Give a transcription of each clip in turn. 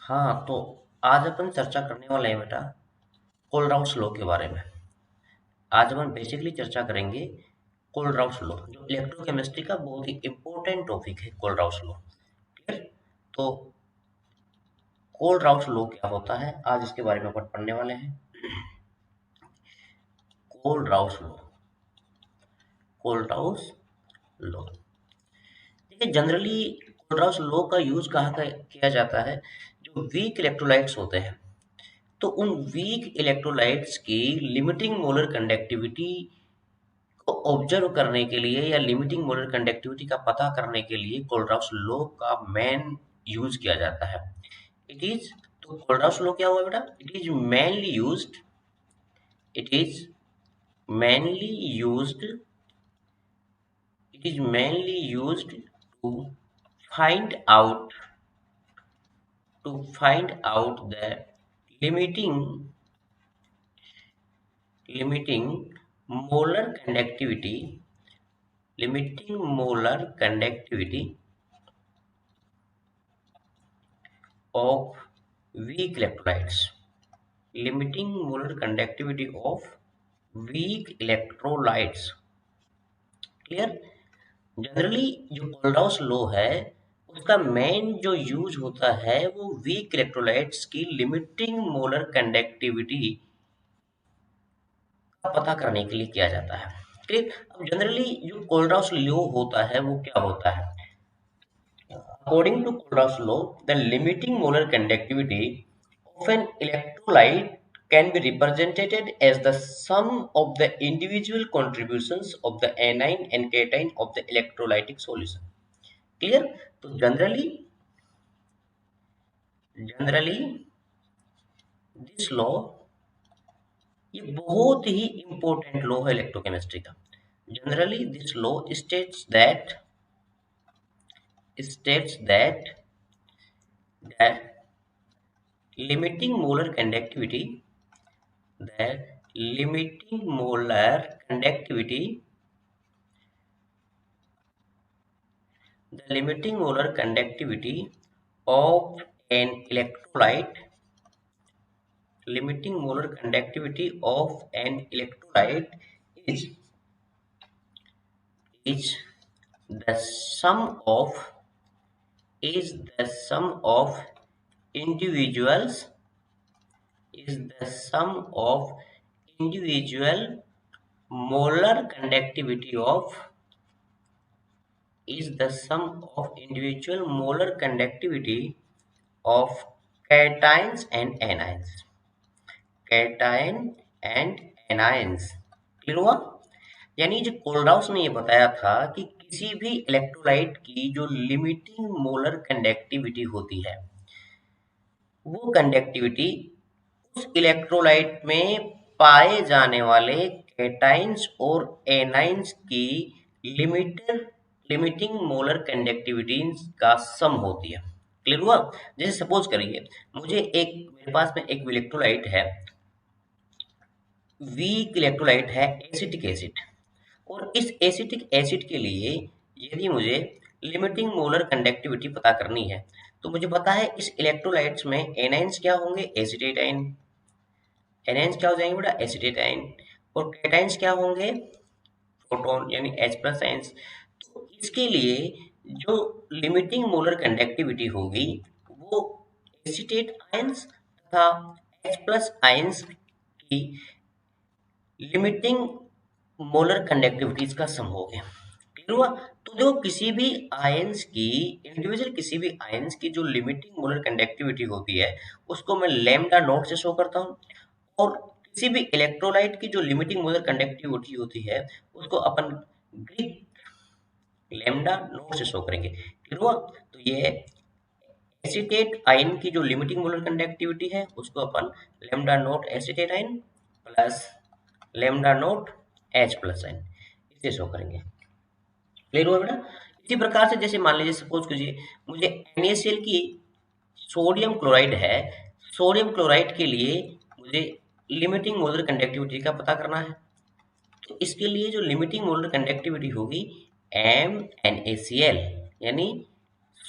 हाँ, तो आज अपन चर्चा करने वाले हैं बेटा कोलराउस लॉ के बारे में। आज अपन बेसिकली चर्चा करेंगे कोलराउस लॉ, जो इलेक्ट्रोकेमिस्ट्री का बहुत ही इम्पोर्टेंट टॉपिक है कोलराउस लॉ। क्लियर? तो कोलराउस लॉ क्या होता है, आज इसके बारे में अपन पढ़ने वाले हैं। Kohlrausch law, Kohlrausch law. देखिए, जनरली कोलराउस लॉ का यूज कहाँ किया जाता है, जो वीक इलेक्ट्रोलाइट्स होते हैं, तो उन वीक इलेक्ट्रोलाइट्स की लिमिटिंग मोलर कंडक्टिविटी को ऑब्जर्व करने के लिए या लिमिटिंग मोलर कंडक्टिविटी का पता करने के लिए कोलराउस लॉ का मेन यूज किया जाता है। इट इज तो कोलराउस लॉ क्या हुआ बेटा? It is mainly used it is mainly used to find out the limiting limiting molar conductivity of weak electrolytes. Limiting molar conductivity of weak electrolytes. Clear? Generally जो Kohlrausch law है उसका main जो use होता है वो weak electrolytes की limiting molar conductivity का पता करने के लिए किया जाता है। ठीक, अब जनरली जो कोलराउस लॉ होता है वो क्या होता है? According to Kohlrausch law, the limiting molar conductivity of an electrolyte can be represented as the sum of the individual contributions of the anion and cation of the electrolytic solution. Clear? तो generally this law ये बहुत ही important law है electrochemistry का। Generally this law states that limiting molar conductivity the limiting molar conductivity of an electrolyte is the sum of individuals molar conductivity of cations and anions. Clear हुआ? यानी जो Kohlrausch ने ये बताया था कि किसी भी इलेक्ट्रोलाइट की जो लिमिटिंग मोलर कंडक्टिविटी होती है वो कंडक्टिविटी उस इलेक्ट्रोलाइट में पाए जाने वाले कैटाइंस और एनाइंस की लिमिटिंग मोलर कंडक्टिविटी का सम होती है। क्लियर हुआ? जैसे सपोज करिए मेरे पास में एक इलेक्ट्रोलाइट है, वीक इलेक्ट्रोलाइट है एसिटिक एसिड, और इस एसिटिक एसिड के लिए यदि मुझे लिमिटिंग मोलर कंडक्टिविटी पता करनी है तो मुझे पता है इस इलेक्ट्रोलाइट्स में एनाइंस क्या होंगे? Acetate ion. एनाइंस क्या हो जाएंगे बेटा? Acetate ion. और कैटाइंस क्या होंगे? प्रोटॉन यानी H+ आयंस। तो इसके लिए जो लिमिटिंग मोलर कंडक्टिविटी होगी वो एसिटेट आयंस तथा H+ आयंस की लिमिटिंग मोलर कंडक्टिविटीज का सम हो गया। क्लियर हुआ? तो देखो किसी भी आयंस की जो लिमिटिंग मोलर कंडक्टिविटी होती है उसको मैं लैम्डा नॉट से शो करता हूँ, और किसी भी इलेक्ट्रोलाइट की जो लिमिटिंग मोलर कंडक्टिविटी होती है उसको अपन ग्रीक लैम्डा नॉट से शो करेंगे। क्लियर हुआ? तो ये एसीटेट आयन की जो लिमिटिंग मोलर कंडक्टिविटी है उसको अपन lambda naught acetate ion plus lambda naught H+ ion इसे शो करेंगे। क्लियर हुआ बेटा? इसी प्रकार से जैसे मान लीजिए सपोज कीजिए मुझे NaCl की सोडियम क्लोराइड है, सोडियम क्लोराइड के लिए मुझे लिमिटिंग मोलर कंडक्टिविटी का पता करना है, तो इसके लिए जो लिमिटिंग मोलर कंडक्टिविटी होगी MnACl यानी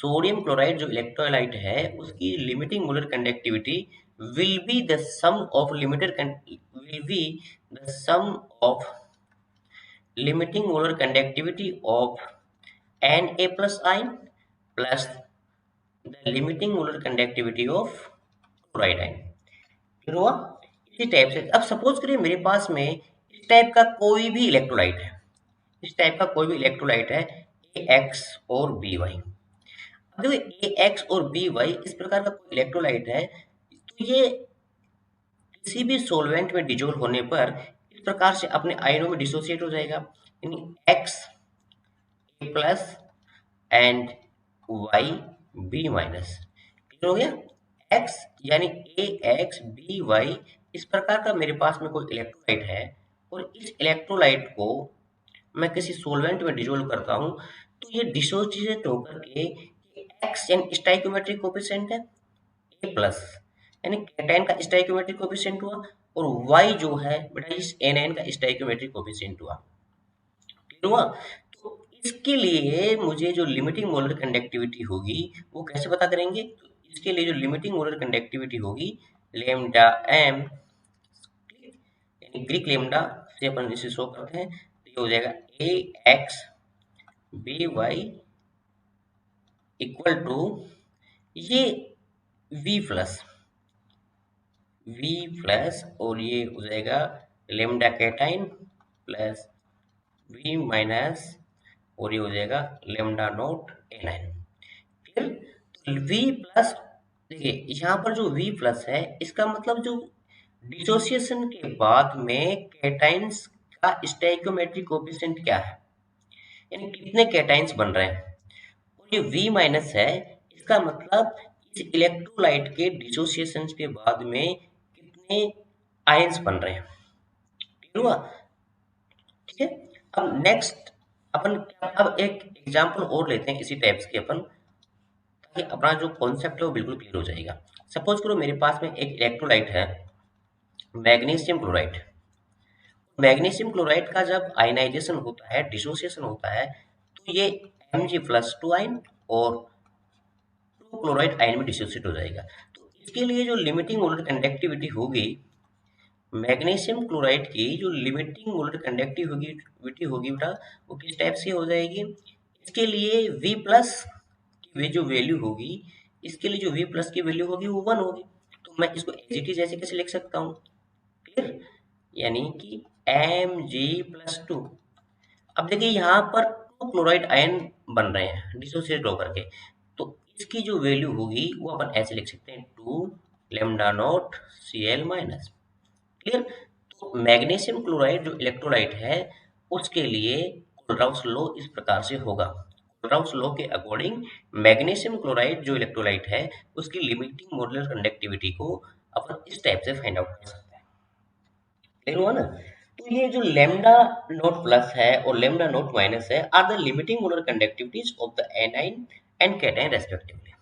सोडियम क्लोराइड जो इलेक्ट्रोलाइट है उसकी limiting molar conductivity will be the sum of will be the sum of limiting molar conductivity of Na plus ion plus the limiting molar conductivity of chloride ion। फिर हुआ इसी type से। अब suppose करिए मेरे पास में इस टाइप का कोई भी इलेक्ट्रोलाइट है, इस टाइप का कोई भी इलेक्ट्रोलाइट है AX और BY। अब देखो AX और BY इस प्रकार का कोई इलेक्ट्रोलाइट है तो ये किसी भी सॉल्वेंट में डिजोल्व होने पर इस प्रकार से अपने आयनों में डिसोसिएट हो जाएगा, यानी X A plus and Y B minus. Clear हो गया? X यानी AX BY इस प्रकार का मेरे पास में कोई इलेक्ट्रोलाइट है और इस इलेक्ट्रोलाइट को मैं किसी सॉल्वेंट में डिजोल्व करता हूं तो ये डिसोसिएट होकर के X यानी स्टाइकोमेट्रिक कोएफिशिएंट है A प्लस यानी कैटायन का स्टाइकोमेट्रिक कोएफिशिएंट हुआ और Y जो है बेटा इस एनायन का स्टाइकोमेट्रिक कोएफिशिएंट हुआ। क्लियर हुआ? तो इसके लिए मुझे जो लिमिटिंग मोलर कंडक्टिविटी होगी वो कैसे पता करेंगे? तो इसके लिए जो लिमिटिंग मोलर कंडक्टिविटी होगी लैम्डा m यानी ग्रीक लैम्डा से अपन इसे शो करते हैं तो ये हो जाएगा AX BY इक्वल टू ये V प्लस और ये हो जाएगा lambda cation plus V minus और ये हो जाएगा लेमडा नोट एनाइन। फिर V प्लस देखिए यहाँ पर जो V प्लस है इसका मतलब जो डिसोसिएशन के बाद में कैटाइन्स का स्टोइकोमेट्रिक कोएफिशिएंट क्या है, यानी कितने कैटाइन्स बन रहे हैं। और ये V माइनस है इसका मतलब इस इलेक्ट्रोलाइट के डिसोसिएशन के बाद में कितने आयंस बन रहे हैं। ठीक हुआ? ठीक है। अब नेक्स्ट अपन अब एक एग्जांपल और लेते हैं इसी टाइप्स के अपन, ताकि अपना जो कॉन्सेप्ट है वो बिल्कुल क्लियर हो जाएगा। सपोज करो मेरे पास में एक इलेक्ट्रोलाइट है मैग्नीशियम क्लोराइड। मैग्नीशियम क्लोराइड का जब आयनाइजेशन होता है, डिसोसिएशन होता है, तो ये Mg+2 आयन और 2 क्लोराइड आयन में डिसोसिएट हो जाएगा। तो इसके लिए जो लिमिटिंग मोलर कंडक्टिविटी होगी मैग्नीशियम क्लोराइड की, जो लिमिटिंग मोलर कंडक्टिविटी होगी बेटा वो किस टाइप से हो जाएगी? इसके लिए V प्लस की जो वैल्यू होगी, इसके लिए जो V प्लस की वैल्यू होगी वो 1 होगी। तो मैं इसको एज इट इज ऐसे कैसे लिख सकता हूँ? क्लियर? यानी कि Mg+2। अब देखिए यहाँ पर 2 क्लोराइड आयन बन रहे हैं डिसोसिएट होकर के, तो इसकी जो वैल्यू होगी वो अपन ऐसे लिख सकते हैं 2 lambda naught Cl minus. Clear? तो मैग्नीशियम क्लोराइड जो इलेक्ट्रोलाइट है उसके लिए कोलराउस लॉ इस प्रकार से होगा। कोलराउस लॉ के अकॉर्डिंग मैग्नीशियम क्लोराइड जो इलेक्ट्रोलाइट है उसकी लिमिटिंग मोलर कंडक्टिविटी को अपन इस टाइप से फाइंड आउट कर सकते हैं। क्लियर हुआ ना? तो ये जो लैम्डा नोट प्लस है और लैम्डा नोट माइनस है are the limiting molar conductivities of the anion and cation respectively.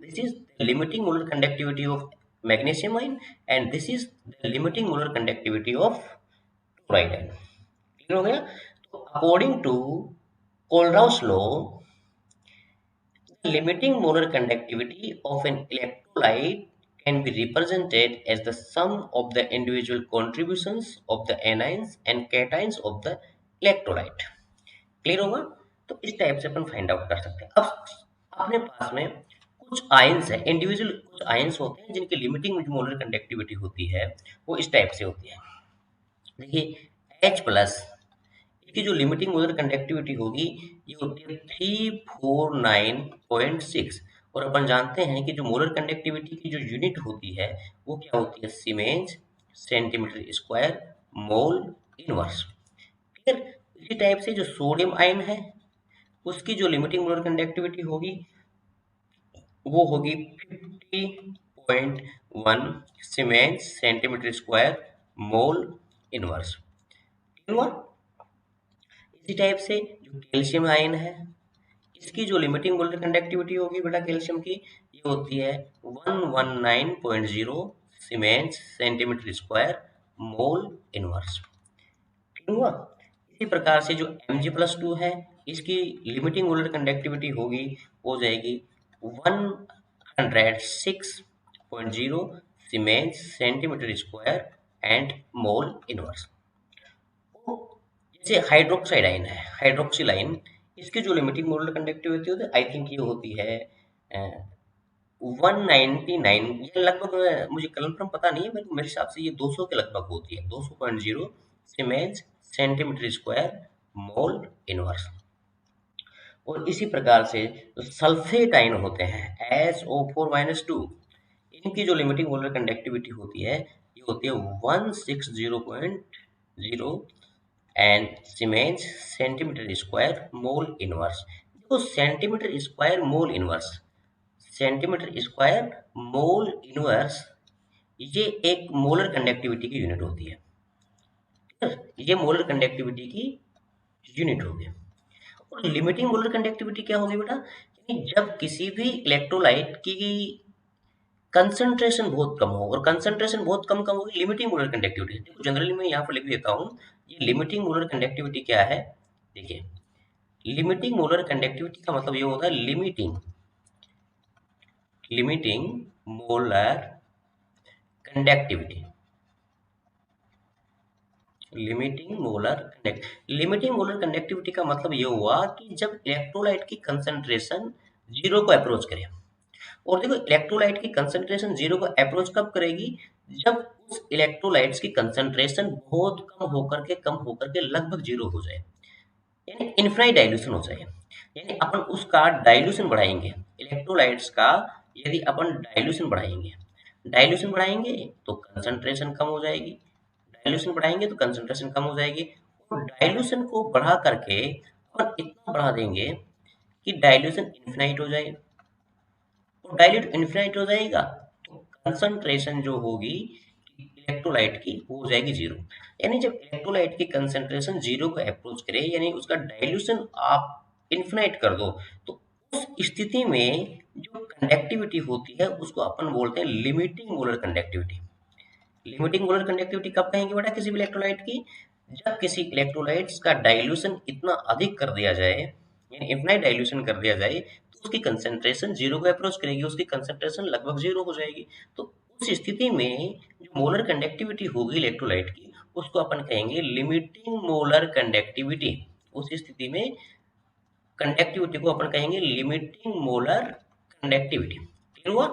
This is the limiting molar conductivity of magnesium ion and this is the limiting molar conductivity of chloride ion। Clear हो गया? तो according to Kohlrausch law, the limiting molar conductivity of an electrolyte can be represented as the sum of the individual contributions of the anions and cations of the electrolyte। Clear होगा? तो इस type से अपन find out कर सकते हैं। अब अपने पास में कुछ आयंस है, इंडिविजुअल कुछ आयंस होते हैं जिनकी लिमिटिंग मोलर कंडक्टिविटी होती है वो इस टाइप से होती है। देखिए H प्लस इसकी जो लिमिटिंग मोलर कंडक्टिविटी होगी ये होती है 349.6 और अपन जानते हैं कि जो मोलर कंडक्टिविटी की जो यूनिट होती है वो क्या होती है? Siemens centimetre square mole inverse. Clear? इसी टाइप से जो सोडियम आयन है उसकी जो लिमिटिंग मोलर कंडक्टिविटी होगी वो होगी 50.1 siemens centimetre square mole inverse. Clear हुआ? इसी टाइप से जो कैल्शियम आयन है इसकी जो लिमिटिंग मोलर कंडक्टिविटी होगी बेटा कैल्शियम की ये होती है 119.0 siemens centimetre square mole inverse. Clear हुआ? इसी प्रकार से जो Mg+2 है इसकी लिमिटिंग मोलर कंडक्टिविटी होगी हो जाएगी 106.0 siemens centimetre square and mole inverse. जैसे हाइड्रोक्साइड आयन है, हाइड्रोक्सिल आयन, इसकी जो लिमिटिंग मोलर कंडक्टिविटी होती है आई थिंक ये होती है 199, ये लगभग मुझे कंफर्म पता नहीं है, मेरे हिसाब से ये 200 के लगभग होती है, 200.0 siemens centimetre square mole inverse. और इसी प्रकार से जो सल्फेट आयन होते हैं SO4-2, इनकी जो लिमिटिंग मोलर कंडक्टिविटी होती है ये होती है 160.0 and siemens centimetre square mole inverse. देखो centimetre square mole inverse, centimetre square mole inverse, ये एक मोलर कंडक्टिविटी की यूनिट होती है। ये मोलर कंडक्टिविटी की यूनिट होगी। और लिमिटिंग मोलर कंडक्टिविटी क्या होगी बेटा, यानी जब किसी भी इलेक्ट्रोलाइट की कंसंट्रेशन बहुत कम हो, और कंसंट्रेशन बहुत कम होगी लिमिटिंग मोलर कंडक्टिविटी। देखो जनरली मैं यहाँ पर लिख देता हूँ, ये लिमिटिंग मोलर कंडक्टिविटी क्या है। देखिए लिमिटिंग मोलर कंडक्टिविटी का मतलब ये होता है limiting molar conductivity. Limiting molar conductivity का मतलब ये हुआ कि जब इलेक्ट्रोलाइट की कंसंट्रेशन जीरो को अप्रोच करे। और देखो इलेक्ट्रोलाइट की कंसंट्रेशन जीरो को अप्रोच कब करेगी, जब उस इलेक्ट्रोलाइट्स की कंसंट्रेशन बहुत कम होकर के लगभग जीरो हो जाए, यानी इनफाइनाइट डाइल्यूशन हो जाए। यानी अपन उसका डाइल्यूशन बढ़ाएंगे, इलेक्ट्रोलाइट्स का यदि अपन डाइल्यूशन बढ़ाएंगे तो कंसंट्रेशन कम हो जाएगी, डाइल्यूशन बढ़ाएंगे तो कंसंट्रेशन कम हो जाएगी। और डाइल्यूशन को बढ़ा करके अपन इतना बढ़ा देंगे कि डाइल्यूशन इनफाइनाइट हो जाए। तो डाइल्यूट इनफाइनाइट हो जाएगा तो कंसंट्रेशन जो होगी इलेक्ट्रोलाइट की वो हो जाएगी जीरो। यानी जब इलेक्ट्रोलाइट की कंसंट्रेशन जीरो को अप्रोच करे, यानी उसका डाइल्यूशन आप इनफाइनाइट कर दो, तो उस स्थिति में जो कंडक्टिविटी होती है उसको अपन बोलते हैं limiting molar conductivity. Limiting molar conductivity कब कहेंगे बेटा किसी भी इलेक्ट्रोलाइट की, जब किसी इलेक्ट्रोलाइट्स का डाइल्यूशन इतना अधिक कर दिया जाए, यानी इनफाइनाइट डाइल्यूशन कर दिया जाए, तो उसकी कंसंट्रेशन जीरो को अप्रोच करेगी, उसकी कंसंट्रेशन लगभग जीरो हो जाएगी। तो उस स्थिति में जो मोलर कंडक्टिविटी होगी इलेक्ट्रोलाइट की उसको अपन कहेंगे लिमिटिंग मोलर कंडक्टिविटी। उस स्थिति में कंडक्टिविटी को अपन कहेंगे लिमिटिंग मोलर कंडक्टिविटी। क्लियर हुआ,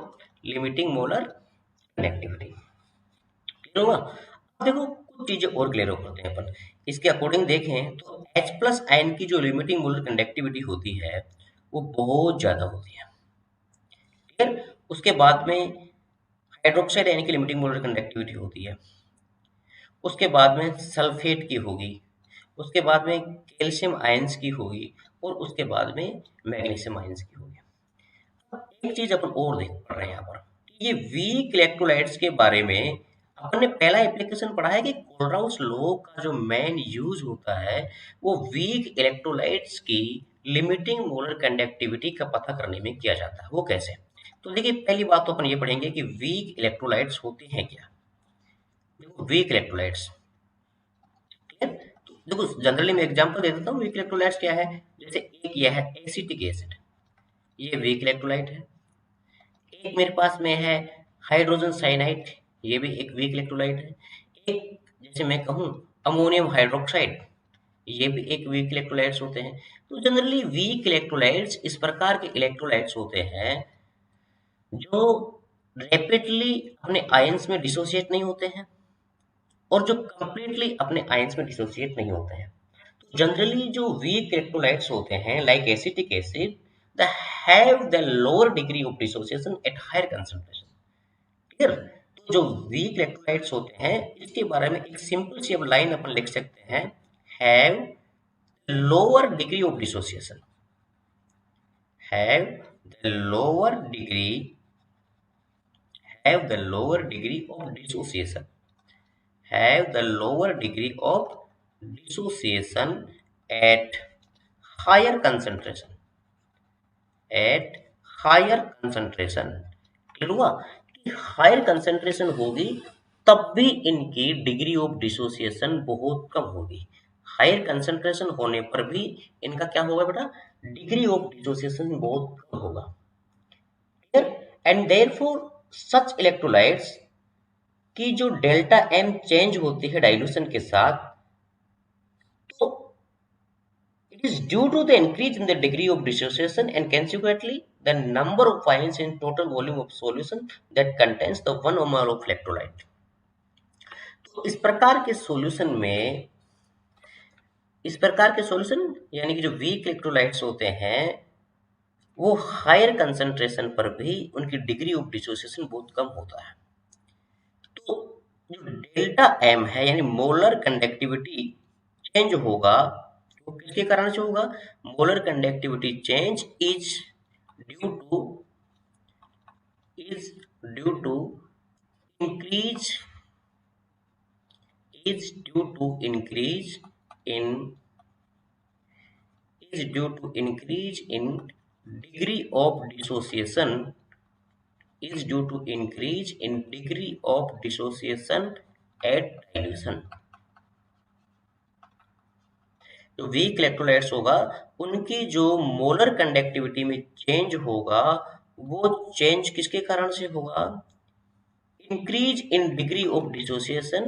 लिमिटिंग मोलर कंडक्टिविटी क्लियर हुआ। अब देखो कुछ चीजें और क्लियर करते हैं अपन, इसके अकॉर्डिंग देखें तो H प्लस आयन की जो लिमिटिंग मोलर कंडक्टिविटी होती है वो बहुत ज्यादा होती है। फिर उसके बाद में हाइड्रोक्साइड आयन की लिमिटिंग मोलर कंडक्टिविटी होती है, उसके बाद में सल्फेट की होगी, उसके बाद में कैल्शियम आयंस की होगी, और उसके बाद में मैग्नीशियम आयंस की होगी। अब एक चीज अपन और देख पा रहे हैं यहाँ पर, ये वीक इलेक्ट्रोलाइट्स के बारे में अपन ने पहला एप्लीकेशन पढ़ा है कि कोलराउस लॉ का जो मेन यूज होता है वो वीक इलेक्ट्रोलाइट्स की लिमिटिंग मोलर कंडक्टिविटी का पता करने में किया जाता है। वो कैसे, तो देखिए पहली बात तो अपन ये पढ़ेंगे कि वीक इलेक्ट्रोलाइट्स होते हैं क्या। देखो वीक इलेक्ट्रोलाइट्स, तो देखो जनरली मैं एग्जांपल दे देता हूँ वीक इलेक्ट्रोलाइट्स क्या है। जैसे एक यह है एसिटिक एसिड, ये वीक इलेक्ट्रोलाइट है। एक मेरे पास में है हाइड्रोजन साइनाइड, ये भी एक वीक इलेक्ट्रोलाइट है। एक जैसे मैं कहूँ अमोनियम हाइड्रोक्साइड, ये भी एक वीक इलेक्ट्रोलाइट्स होते हैं। तो जनरली वीक इलेक्ट्रोलाइट्स इस प्रकार के इलेक्ट्रोलाइट्स होते हैं जो रैपिडली अपने आयंस में डिसोसिएट नहीं होते हैं और जो कंप्लीटली अपने आयंस में डिसोसिएट नहीं होते हैं। तो जनरली जो वीक इलेक्ट्रोलाइट्स होते हैं like acetic acid, they have the lower degree of dissociation at higher concentration। Clear, तो जो वीक इलेक्ट्रोलाइट्स होते हैं इसके बारे में एक सिंपल सी अब लाइन अपन लिख सकते हैं, have lower degree of dissociation, have the lower degree have the lower degree of dissociation, have the lower degree of dissociation at higher concentration, at higher concentration। Clear हुआ कि हायर कंसंट्रेशन होगी तब भी इनकी degree of dissociation बहुत कम होगी। Higher concentration होने पर भी इनका क्या होगा बेटा, डिग्री ऑफ डिसोसिएशन बहुत कम होगा। एंड देयरफॉर सच इलेक्ट्रोलाइट्स की जो डेल्टा एम चेंज होती है डाइल्यूशन के साथ, तो it is due to the increase in the degree of dissociation and consequently the number of ions in total volume of solution that contains the one mole of electrolyte. तो इस प्रकार के solution यानी कि जो वीक इलेक्ट्रोलाइट्स होते हैं वो हायर कंसंट्रेशन पर भी उनकी डिग्री ऑफ डिसोसिएशन बहुत कम होता है। तो जो डेल्टा एम है यानी मोलर कंडक्टिविटी चेंज होगा, तो किसके कारण से होगा? Molar conductivity change is due to increase is due to increase in degree of dissociation at dilution. जो वीक इलेक्ट्रोलाइट्स होगा उनकी जो मोलर कंडक्टिविटी में चेंज होगा वो चेंज किसके कारण से होगा? Increase in degree of dissociation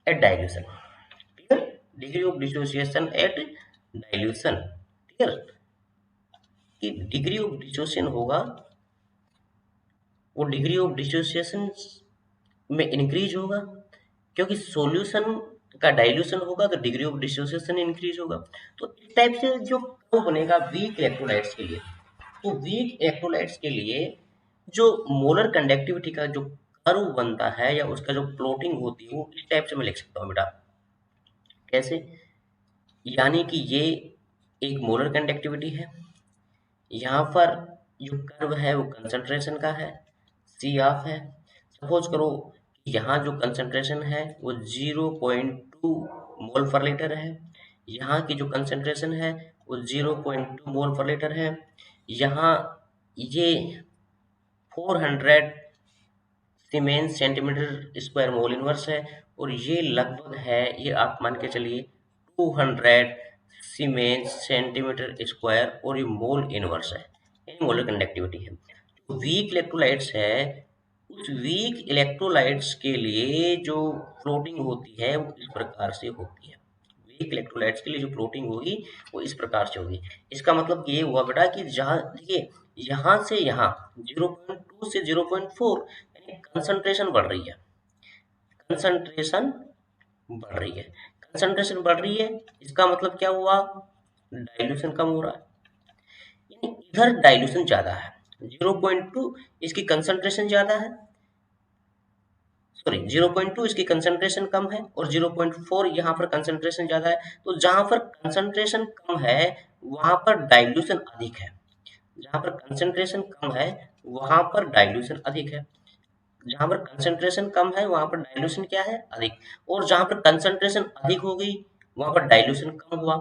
at dilution. Clear? Degree of dissociation at dilution. Clear? कि डिग्री ऑफ डिसोसिएशन होगा, वो डिग्री ऑफ डिसोसिएशन में इंक्रीज होगा, क्योंकि सॉल्यूशन का डाइल्यूशन होगा तो डिग्री ऑफ डिसोसिएशन इंक्रीज होगा। तो इस टाइप से जो कर्व बनेगा वीक इलेक्ट्रोलाइट्स के लिए, तो वीक इलेक्ट्रोलाइट्स के लिए जो मोलर कंडक्टिविटी का जो कर्व बनता है या उसका जो प्लॉटिंग होती है वो इस टाइप से मैं लिख सकता हूँ बेटा। कैसे? यानी कि ये एक मोलर कंडक्टिविटी है, यहाँ पर जो कर्व है वो कंसंट्रेशन का है, सी ऑफ है। सपोज करो यहाँ जो कंसंट्रेशन है वो 0.2 मोल पर लीटर है, यहाँ की जो कंसंट्रेशन है वो 0.2 मोल पर लीटर है, यहाँ ये 400 siemens centimetre square mole inverse है, और ये लगभग है, ये आप मान के चलिए 200 सीमेंस सेंटीमीटर स्क्वायर, और ये मोल इनवर्स है, ये मोलर कंडक्टिविटी है। तो वीक इलेक्ट्रोलाइट्स है, उस वीक इलेक्ट्रोलाइट्स के लिए जो फ्लोटिंग होती है वो इस प्रकार से होती है। वीक इलेक्ट्रोलाइट्स के लिए जो फ्लोटिंग होगी वो इस प्रकार से होगी। इसका मतलब ये हुआ बेटा कि जहाँ देखिए यहाँ से यहाँ 0.2 से 0.4 यानी कंसंट्रेशन बढ़ रही है, कंसंट्रेशन बढ़ रही है। इसका मतलब क्या हुआ? डाइल्यूशन कम हो रहा है, यानी इधर डाइल्यूशन ज्यादा है। 0.2 इसकी कंसंट्रेशन ज्यादा है, सॉरी 0.2 इसकी कंसंट्रेशन कम है, और 0.4 यहाँ पर कंसंट्रेशन ज्यादा है। तो जहां पर कंसंट्रेशन कम है वहां पर डाइल्यूशन अधिक है, जहां पर कंसंट्रेशन कम है वहां पर डाइल्यूशन अधिक है, जहां पर कंसंट्रेशन कम है वहां पर डाइल्यूशन क्या है? अधिक। और जहां पर कंसंट्रेशन अधिक हो गई वहां पर डाइल्यूशन कम हुआ।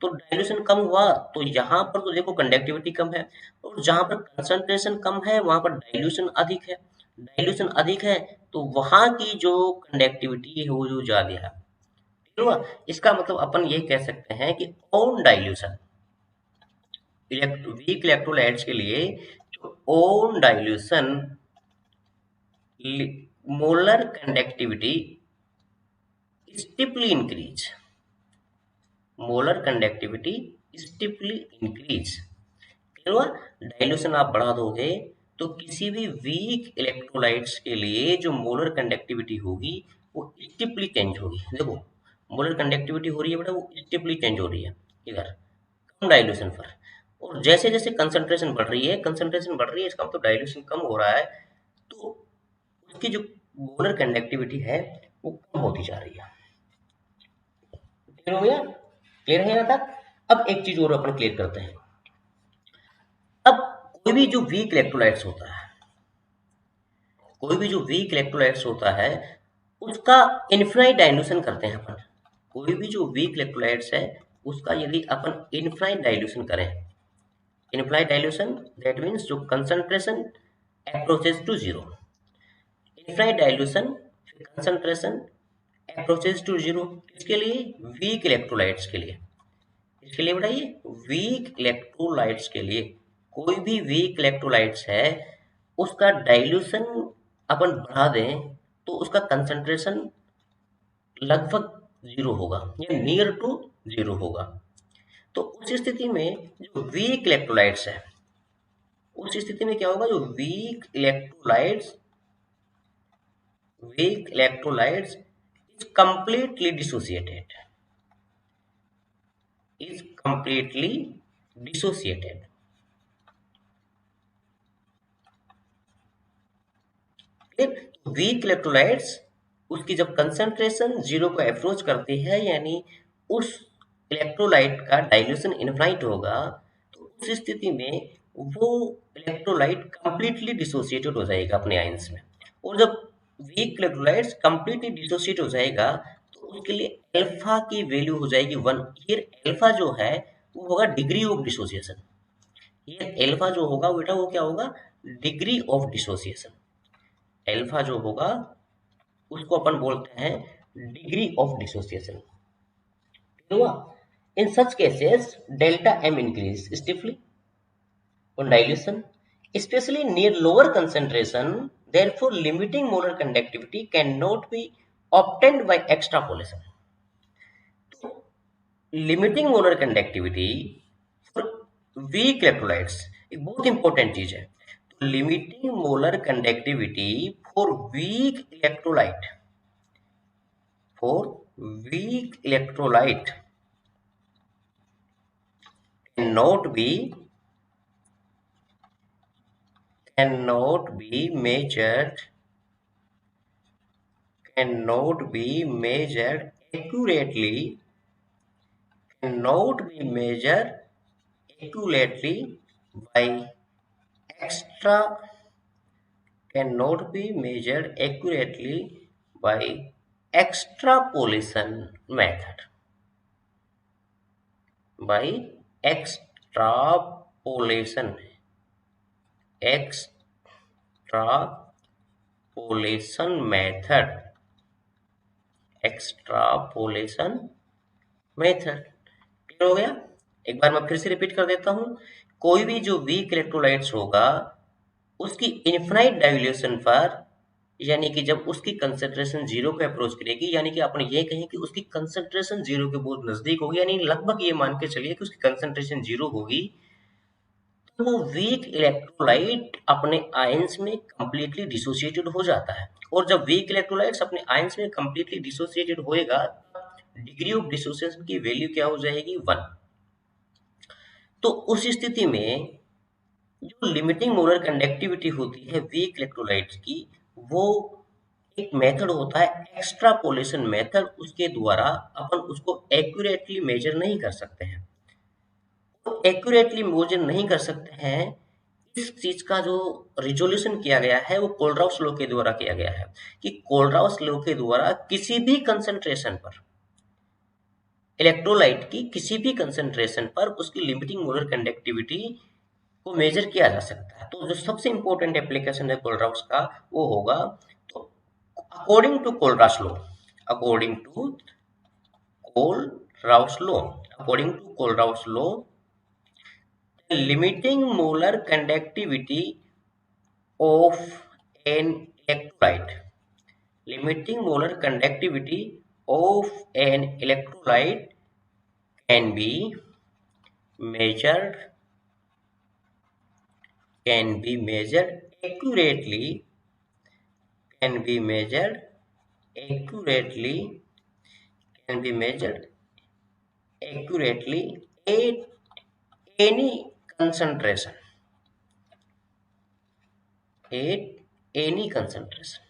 तो डाइल्यूशन कम हुआ तो यहाँ पर तो देखो कंडक्टिविटी कम है, और जहां पर कंसंट्रेशन कम है वहां पर डाइल्यूशन अधिक है। डाइल्यूशन अधिक है तो वहां की जो कंडक्टिविटी है वो जो ज्यादा है। ठीक हुआ? इसका मतलब अपन ये कह सकते हैं कि ऑन डाइल्यूशन वीक इलेक्ट्रोलाइट्स के लिए जो on dilution molar conductivity steeply increase, molar conductivity steeply increase. Dilution आप बढ़ा दोगे तो किसी भी वीक इलेक्ट्रोलाइट्स के लिए जो मोलर कंडक्टिविटी होगी वो स्टीपली चेंज होगी। देखो मोलर कंडक्टिविटी हो रही है बेटा, वो स्टीपली चेंज हो रही है इधर कम डाइल्यूशन पर, और जैसे जैसे कंसंट्रेशन बढ़ रही है इसका मतलब डाइल्यूशन कम हो रहा है, तो उसकी जो मोलर कंडक्टिविटी है वो कम होती जा रही है। क्लियर हो गया? क्लियर है यहाँ तक? अब एक चीज और अपन क्लियर करते हैं। अब कोई भी जो वीक इलेक्ट्रोलाइट्स होता है उसका इनफाइनाइट डाइल्यूशन करते हैं अपन। कोई भी जो वीक इलेक्ट्रोलाइट्स है उसका यदि अपन इनफाइनाइट डाइल्यूशन करें, इनफाइनाइट डाइल्यूशन दैट मीन्स जो concentration approaches to zero, infinite dilution concentration approaches to zero, इसके लिए वीक इलेक्ट्रोलाइट्स के लिए, इसके लिए बताइए वीक इलेक्ट्रोलाइट्स के लिए कोई भी वीक इलेक्ट्रोलाइट्स है उसका डाइल्यूशन अपन बढ़ा दें तो उसका कंसंट्रेशन लगभग जीरो होगा या नियर टू जीरो होगा। तो उस स्थिति में जो वीक इलेक्ट्रोलाइट्स है, उस स्थिति में क्या होगा, जो weak electrolytes is completely dissociated. Weak electrolytes उसकी जब कंसंट्रेशन जीरो को अप्रोच करती है, यानी उस इलेक्ट्रोलाइट का डाइल्यूशन इनफाइनाइट होगा, तो उस स्थिति में वो इलेक्ट्रोलाइट कंप्लीटली डिसोसिएटेड हो जाएगा अपने आयंस में। और जब वीक इलेक्ट्रोलाइट्स कंप्लीटली डिसोसिएट हो जाएगा तो उसके लिए अल्फा की वैल्यू हो जाएगी 1। फिर अल्फा जो है वो होगा डिग्री ऑफ डिसोसिएशन। ये अल्फा जो होगा बेटा वो क्या होगा, डिग्री ऑफ डिसोसिएशन। अल्फा जो होगा उसको अपन बोलते हैं डिग्री ऑफ डिसोसिएशन। हुआ। In such cases delta M increase stiffly on dilution, especially near lower concentration. Therefore, limiting molar conductivity cannot be obtained by extrapolation. So, limiting molar conductivity for weak electrolytes एक बहुत important चीज है। तो limiting molar conductivity for weak electrolyte cannot be cannot be measured accurately by extra cannot be measured accurately by extrapolation method. By extrapolation method. Extrapolation method. Clear हो गया। एक बार मैं फिर से रिपीट कर देता हूं। कोई भी जो वीक इलेक्ट्रोलाइट्स होगा उसकी इनफाइनाइट डाइल्यूशन पर, यानी कि जब उसकी कंसंट्रेशन जीरो को अप्रोच करेगी, यानी कि अपन ये कहें कि उसकी कंसंट्रेशन जीरो के बहुत नजदीक होगी, यानी लगभग ये मान के चलिए कि उसकी कंसंट्रेशन जीरो होगी, तो वो वीक इलेक्ट्रोलाइट अपने आयंस में कंप्लीटली डिसोसिएटेड हो जाता है। और जब वीक इलेक्ट्रोलाइट्स अपने आयंस में कंप्लीटली डिसोसिएटेड होएगा, डिग्री ऑफ डिसोसिएशन की वैल्यू क्या हो जाएगी, 1। तो उस स्थिति में जो लिमिटिंग मोलर कंडक्टिविटी होती है वीक इलेक्ट्रोलाइट्स की, वो एक मेथड होता है एक्सट्रापोलेशन मेथड। उसके द्वारा अपन उसको एक्यूरेटली मेजर नहीं कर सकते हैं। तो एक्यूरेटली मेजर नहीं कर सकते हैं, इस चीज का जो रिजोल्यूशन किया गया है वो कोलराउस लॉ के द्वारा किया गया है कि कोलराउस लॉ के द्वारा किसी भी कंसंट्रेशन पर, इलेक्ट्रोलाइट की किसी भी कंसंट्रेशन पर उसकी लिमिटिंग मोलर कंडक्टिविटी को मेजर किया जा सकता है। तो जो सबसे इंपॉर्टेंट एप्लीकेशन है कोलराउस का वो होगा, तो according to Kohlrausch law, according to Kohlrausch law limiting molar conductivity of an electrolyte can be measured accurately at any concentration,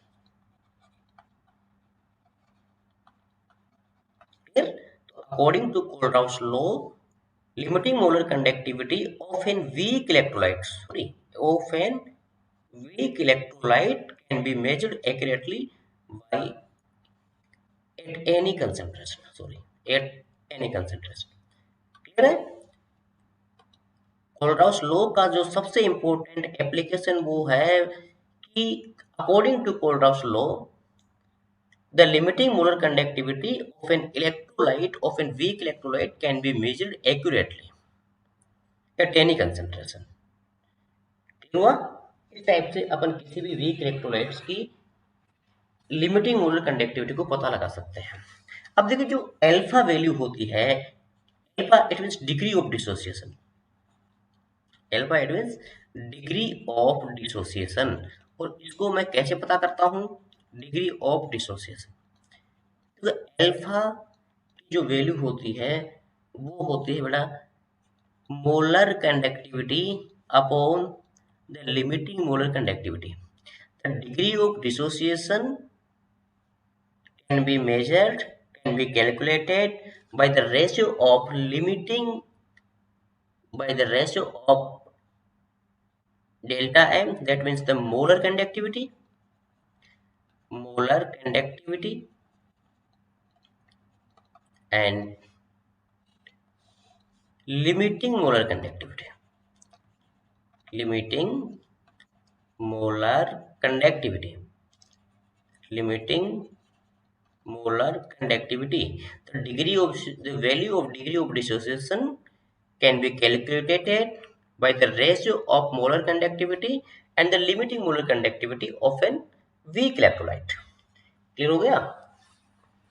Clear? According to Kohlrausch law, limiting molar conductivity of a weak electrolyte can be measured accurately by at any concentration. Clear है? Kohlrausch law का जो सबसे important application वो है कि according to Kohlrausch law the limiting molar conductivity of an weak electrolyte can be measured accurately at any concentration. हुआ। इस type से अपन किसी भी वीक इलेक्ट्रोलाइट्स की लिमिटिंग मोलर कंडक्टिविटी को पता लगा सकते हैं। अब देखिए जो अल्फा वैल्यू होती है, alpha it means degree of dissociation, alpha it means degree of dissociation. और इसको मैं कैसे पता करता हूँ, डिग्री ऑफ डिसोसिएशन। तो अल्फा की जो वैल्यू होती है वो होती है बेटा molar conductivity upon the limiting molar conductivity. The degree of dissociation can be measured, can be calculated by the ratio of limiting, by the ratio of delta m, that means the molar conductivity and limiting molar conductivity, limiting molar conductivity, limiting molar conductivity. The degree of the value of degree of dissociation can be calculated by the ratio of molar conductivity and the limiting molar conductivity of an weak electrolyte. Clear हो गया?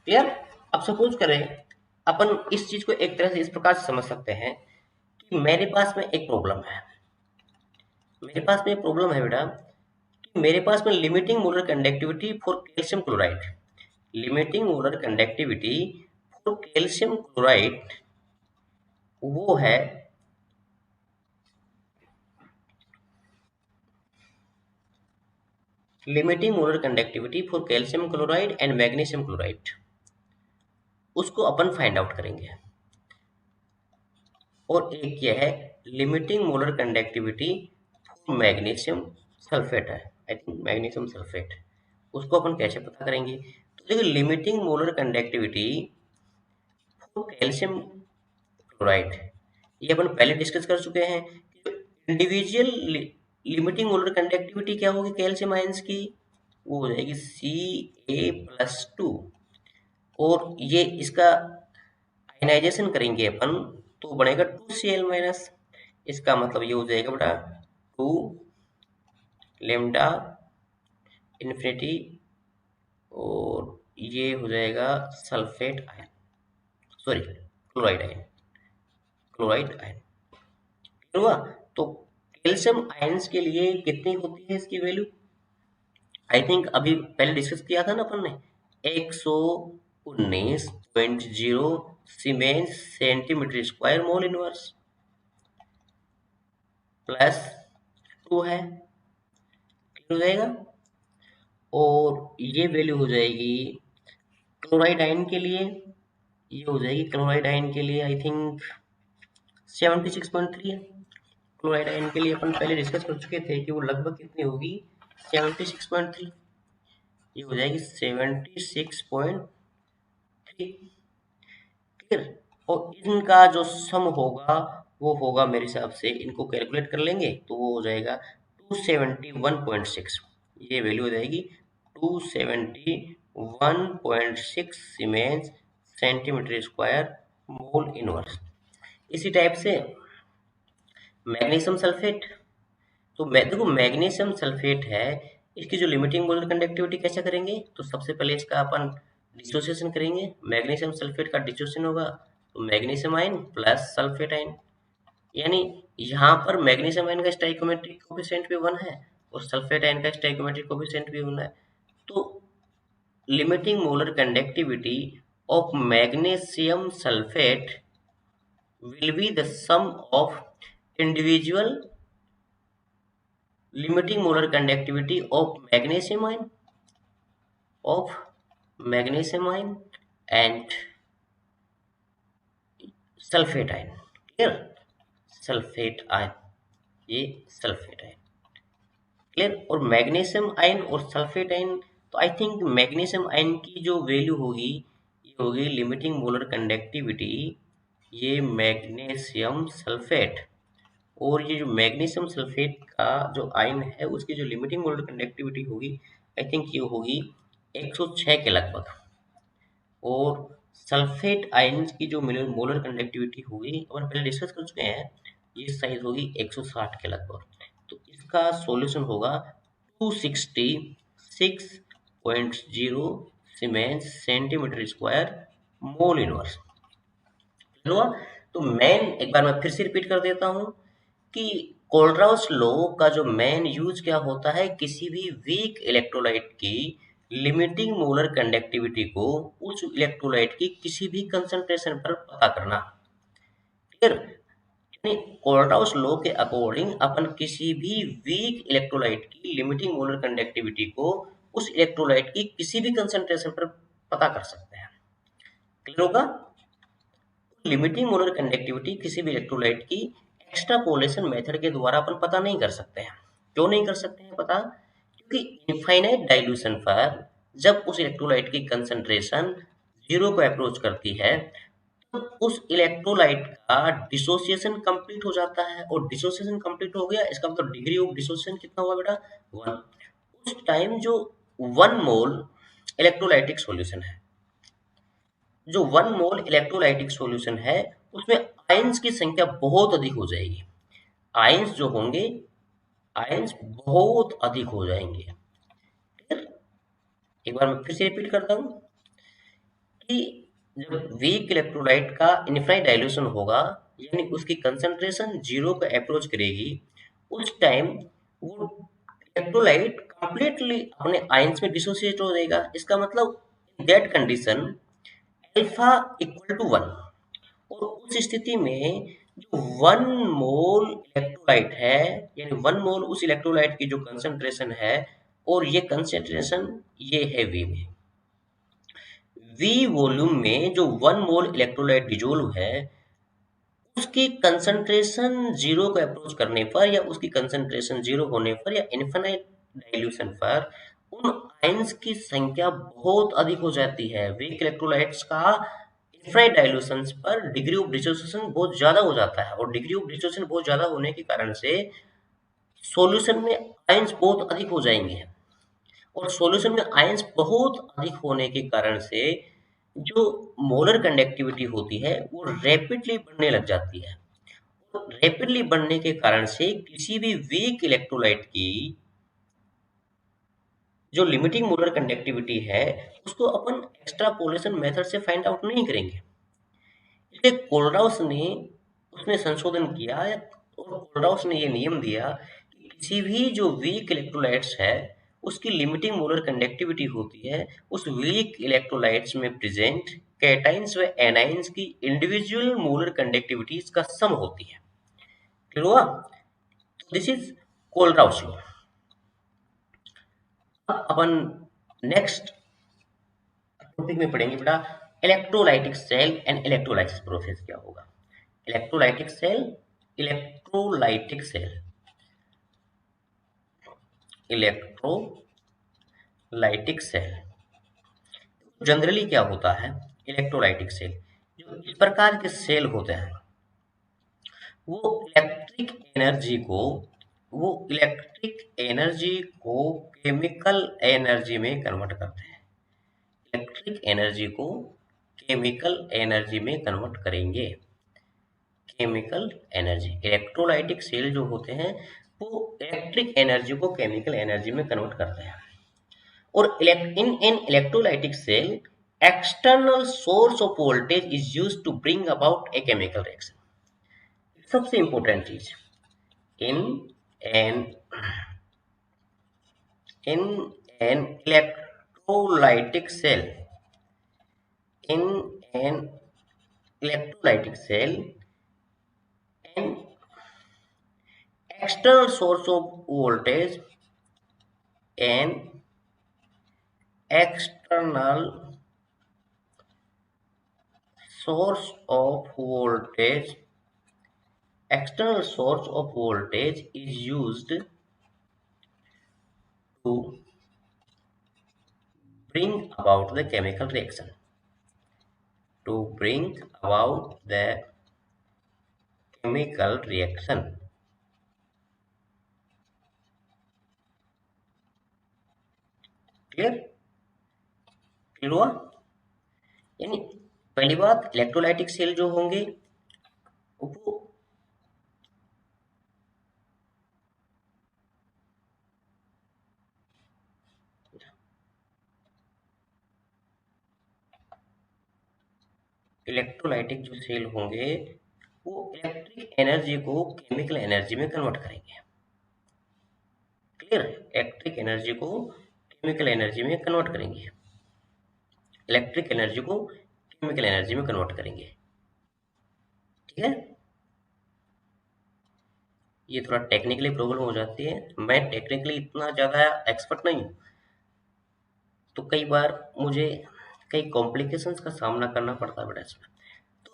Clear? अब suppose करें अपन इस चीज को एक तरह से इस प्रकार से समझ सकते हैं कि मेरे पास में एक प्रॉब्लम है, मेरे पास में एक प्रॉब्लम है बेटा कि मेरे पास में limiting molar conductivity for calcium chloride, limiting molar conductivity for calcium chloride वो है limiting molar conductivity for calcium chloride and magnesium chloride, उसको अपन फाइंड आउट करेंगे। और एक यह है limiting molar conductivity for magnesium sulphate है, आई थिंक मैग्नीशियम सल्फेट, उसको अपन कैसे पता करेंगे? तो देखिए limiting molar conductivity for calcium chloride ये अपन पहले डिस्कस कर चुके हैं। इंडिविजुअल लिमिटिंग मोलर कंडक्टिविटी क्या होगी कैल्शियम आयंस की, वो हो जाएगी Ca+2, और ये इसका आयनाइजेशन करेंगे अपन तो बनेगा 2Cl-, इसका मतलब ये हो जाएगा बेटा 2 लेम्डा इन्फिनिटी, और ये हो जाएगा sulphate ion, sorry chloride ion, chloride ion हुआ। तो कैल्शियम आयंस के लिए कितनी होती है इसकी वैल्यू, आई थिंक अभी पहले डिस्कस किया था ना अपन ने, 119.0 siemens centimetre square mole inverse plus 2 है, हो जाएगा। और ये वैल्यू हो जाएगी क्लोराइड आयन के लिए, ये हो जाएगी क्लोराइड आयन के लिए आई थिंक 76.3 है। क्लोराइड आयन के लिए अपन पहले डिस्कस कर चुके थे कि वो लगभग कितनी होगी 76.3, ये हो जाएगी 76.3, क्लियर। और इनका जो सम होगा वो होगा मेरे हिसाब से, इनको कैलकुलेट कर लेंगे तो वो हो जाएगा 271.6, ये वैल्यू हो जाएगी 271.6 siemens centimetre square mole inverse. इसी टाइप से मैग्नीशियम सल्फेट, तो देखो मैग्नीशियम सल्फेट है, इसकी जो लिमिटिंग मोलर कंडक्टिविटी कैसे करेंगे, तो सबसे पहले इसका अपन डिसोसिएशन करेंगे, मैग्नीशियम सल्फेट का डिसोसिएशन होगा तो magnesium ion plus sulphate ion, यानी यहाँ पर मैग्नीशियम आयन का स्टोइकोमेट्रिक कोएफिशिएंट भी 1 है और सल्फेट आयन का स्टोइकोमेट्रिक कोएफिशिएंट भी 1 है। तो limiting molar conductivity of magnesium sulphate will be the sum of individual limiting molar conductivity of magnesium ion and sulfate ion, clear, sulphate ion, ये sulphate ion, clear. और magnesium ion और sulphate ion, तो I think magnesium ion की जो value होगी ये होगी limiting molar conductivity, ये मैग्नीशियम सल्फेट, और ये जो मैग्नीशियम सल्फेट का जो आयन है उसकी जो लिमिटिंग मोलर कंडक्टिविटी होगी आई थिंक ये होगी 106 के लगभग, और सल्फेट आयन की जो मोलर कंडक्टिविटी होगी अपन पहले डिस्कस कर चुके हैं, ये साइज होगी 160 के लगभग। तो इसका सॉल्यूशन होगा 266.0 siemens centimetre square mole inverse. हुआ। तो मेन एक बार मैं फिर से रिपीट कर देता हूं कि कोलराउस लॉ का जो मेन यूज क्या होता है, किसी भी वीक इलेक्ट्रोलाइट की लिमिटिंग मोलर कंडक्टिविटी को उस इलेक्ट्रोलाइट की किसी भी कंसंट्रेशन पर पता करना। फिर कोलराउस लॉ के अकॉर्डिंग अपन किसी भी वीक इलेक्ट्रोलाइट की लिमिटिंग मोलर कंडक्टिविटी को उस इलेक्ट्रोलाइट की किसी भी कंसंट्रेशन पर पता कर सकते हैं। क्लियर होगा? लिमिटिंग मोलर कंडक्टिविटी किसी भी इलेक्ट्रोलाइट की एक्सट्रापोलेशन मेथड के द्वारा अपन पता नहीं कर सकते हैं। क्यों नहीं कर सकते हैं पता? क्योंकि इनफाइनाइट डाइल्यूशन पर जब उस इलेक्ट्रोलाइट की कंसंट्रेशन जीरो को अप्रोच करती है, तो उस इलेक्ट्रोलाइट का डिसोसिएशन कंप्लीट हो जाता है, और डिसोसिएशन कंप्लीट हो गया, इसका मतलब डिग्री ऑफ डिसोसिएशन कितना हुआ बेटा? 1। उस टाइम जो 1 मोल इलेक्ट्रोलाइटिक सॉल्यूशन है, जो 1 मोल इलेक्ट्रोलाइटिक सॉल्यूशन है, उसमें आयंस की संख्या बहुत अधिक हो जाएगी। आयंस जो होंगे, आयंस बहुत अधिक हो जाएंगे। फिर एक बार मैं फिर से रिपीट करता हूं कि जब वीक इलेक्ट्रोलाइट का इनफाइनाइट डाइल्यूशन होगा, यानी उसकी कंसंट्रेशन जीरो पे अप्रोच करेगी, उस टाइम वो इलेक्ट्रोलाइट कंप्लीटली अपने आयंस में डिसोसिएट हो जाएगा। इसका मतलब in that condition alpha equal to 1, और उस स्थिति में जो 1 मोल इलेक्ट्रोलाइट है, यानी 1 मोल उस इलेक्ट्रोलाइट की जो कंसंट्रेशन है, और ये कंसंट्रेशन ये है वी में, वी वॉल्यूम में जो 1 मोल इलेक्ट्रोलाइट डिजोल्व है, उसकी कंसंट्रेशन जीरो को अप्रोच करने पर, या उसकी कंसंट्रेशन जीरो होने पर, या इनफाइनाइट डाइल्यूशन पर उन आयंस की संख्या बहुत अधिक हो जाती है। वीक इलेक्ट्रोलाइट्स का इनफाइनाइट डाइल्यूशन पर डिग्री ऑफ डिसोसिएशन बहुत ज्यादा हो जाता है, और डिग्री ऑफ डिसोसिएशन बहुत ज्यादा होने के कारण से सॉल्यूशन में आयंस बहुत अधिक हो जाएंगे, और सॉल्यूशन में आयंस बहुत अधिक होने के कारण से जो मोलर कंडक्टिविटी होती है वो रैपिडली बढ़ने लग जाती है। रैपिडली बढ़ने के कारण से किसी भी वीक इलेक्ट्रोलाइट की जो लिमिटिंग मोलर कंडक्टिविटी है, उसको अपन एक्सट्रापोलेशन मेथड से फाइंड आउट नहीं करेंगे। इसलिए कोलराउस ने उसमें संशोधन किया, और कोलराउस ने ये नियम दिया कि किसी भी जो वीक इलेक्ट्रोलाइट्स है, उसकी लिमिटिंग मोलर कंडक्टिविटी होती है उस वीक इलेक्ट्रोलाइट्स में प्रेजेंट कैटाइंस व एनाइंस की इंडिविजुअल मोलर कंडक्टिविटीज का सम होती है। क्लियर हुआ? This is Kohlrausch law. अपन नेक्स्ट टॉपिक में पढ़ेंगे बेटा, electrolytic cell and electrolysis process क्या होगा। Electrolytic cell, electrolytic cell, electrolytic cell generally क्या होता है? इलेक्ट्रोलाइटिक सेल जो इस प्रकार के सेल होते हैं, वो इलेक्ट्रिक एनर्जी को वो इलेक्ट्रिक एनर्जी को केमिकल एनर्जी में कन्वर्ट करते हैं। इलेक्ट्रिक एनर्जी को केमिकल एनर्जी में कन्वर्ट करेंगे। केमिकल एनर्जी, इलेक्ट्रोलाइटिक सेल जो होते हैं वो इलेक्ट्रिक एनर्जी को केमिकल एनर्जी में कन्वर्ट करते हैं। और in an electrolytic cell external source of voltage is used to bring about a chemical reaction. सबसे इंपॉर्टेंट चीज, in an in an electrolytic cell, in an electrolytic cell, an external source of voltage, an external source of voltage, external source of voltage is used to bring about the chemical reaction, to bring about the chemical reaction। Clear? Clear हुआ? यानी पहली बात, electrolytic cell जो होंगे वो electrolytic जो cell होंगे वो इलेक्ट्रिक एनर्जी को केमिकल एनर्जी में कन्वर्ट करेंगे। क्लियर? इलेक्ट्रिक एनर्जी को केमिकल एनर्जी में कन्वर्ट करेंगे, इलेक्ट्रिक एनर्जी को केमिकल एनर्जी में कन्वर्ट करेंगे। ठीक है, ये थोड़ा टेक्निकली प्रॉब्लम हो जाती है, मैं टेक्निकली इतना ज़्यादा एक्सपर्ट नहीं हूँ, तो कई बार मुझे कई कॉम्प्लिकेशंस का सामना करना पड़ता है बेटा इसमें।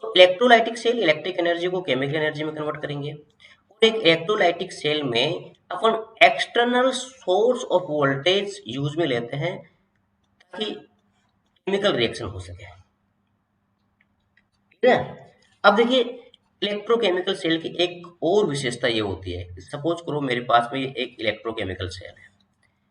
तो इलेक्ट्रोलाइटिक सेल इलेक्ट्रिक एनर्जी को केमिकल एनर्जी में कन्वर्ट करेंगे, और एक इलेक्ट्रोलाइटिक सेल में अपन external source of voltage use में लेते हैं ताकि केमिकल रिएक्शन हो सके। ठीक है, अब देखिए इलेक्ट्रोकेमिकल सेल की एक और विशेषता ये होती है, सपोज करो मेरे पास में ये एक इलेक्ट्रोकेमिकल सेल है,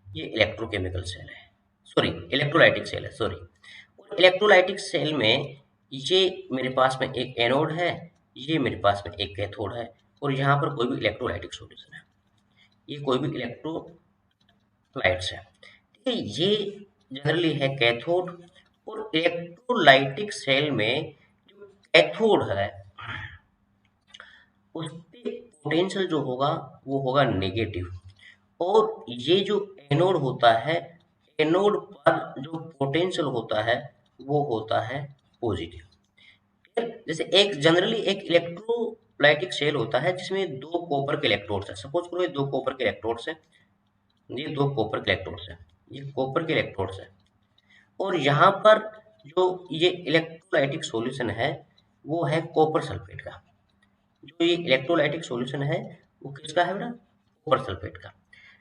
ये इलेक्ट्रोकेमिकल सेल है, सॉरी इलेक्ट्रोलाइटिक सेल है, सॉरी। और इलेक्ट्रोलाइटिक सेल में ये मेरे पास में एक एनोड है, ये मेरे पास में एक कैथोड है, और यहाँ पर कोई भी इलेक्ट्रोलाइटिक सॉल्यूशन है, ये कोई भी इलेक्ट्रोलाइट्स है। ठीक है, ये जनरली है कैथोड, और इलेक्ट्रोलाइटिक सेल में जो कैथोड है उस पे पोटेंशियल जो होगा वो होगा नेगेटिव, और ये जो एनोड होता है, एनोड पर जो पोटेंशियल होता है वो होता है पॉजिटिव। जैसे एक जनरली एक इलेक्ट्रोलाइटिक सेल होता है जिसमें दो कॉपर के इलेक्ट्रोड्स हैं, सपोज करो ये दो कॉपर के इलेक्ट्रोड्स हैं, ये दो कॉपर के इलेक्ट्रोड्स हैं, ये कॉपर के इलेक्ट्रोड्स हैं, और यहाँ पर जो ये इलेक्ट्रोलाइटिक सॉल्यूशन है वो है कॉपर सल्फेट का। जो ये इलेक्ट्रोलाइटिक सॉल्यूशन है वो किसका है बेटा? कॉपर सल्फेट का।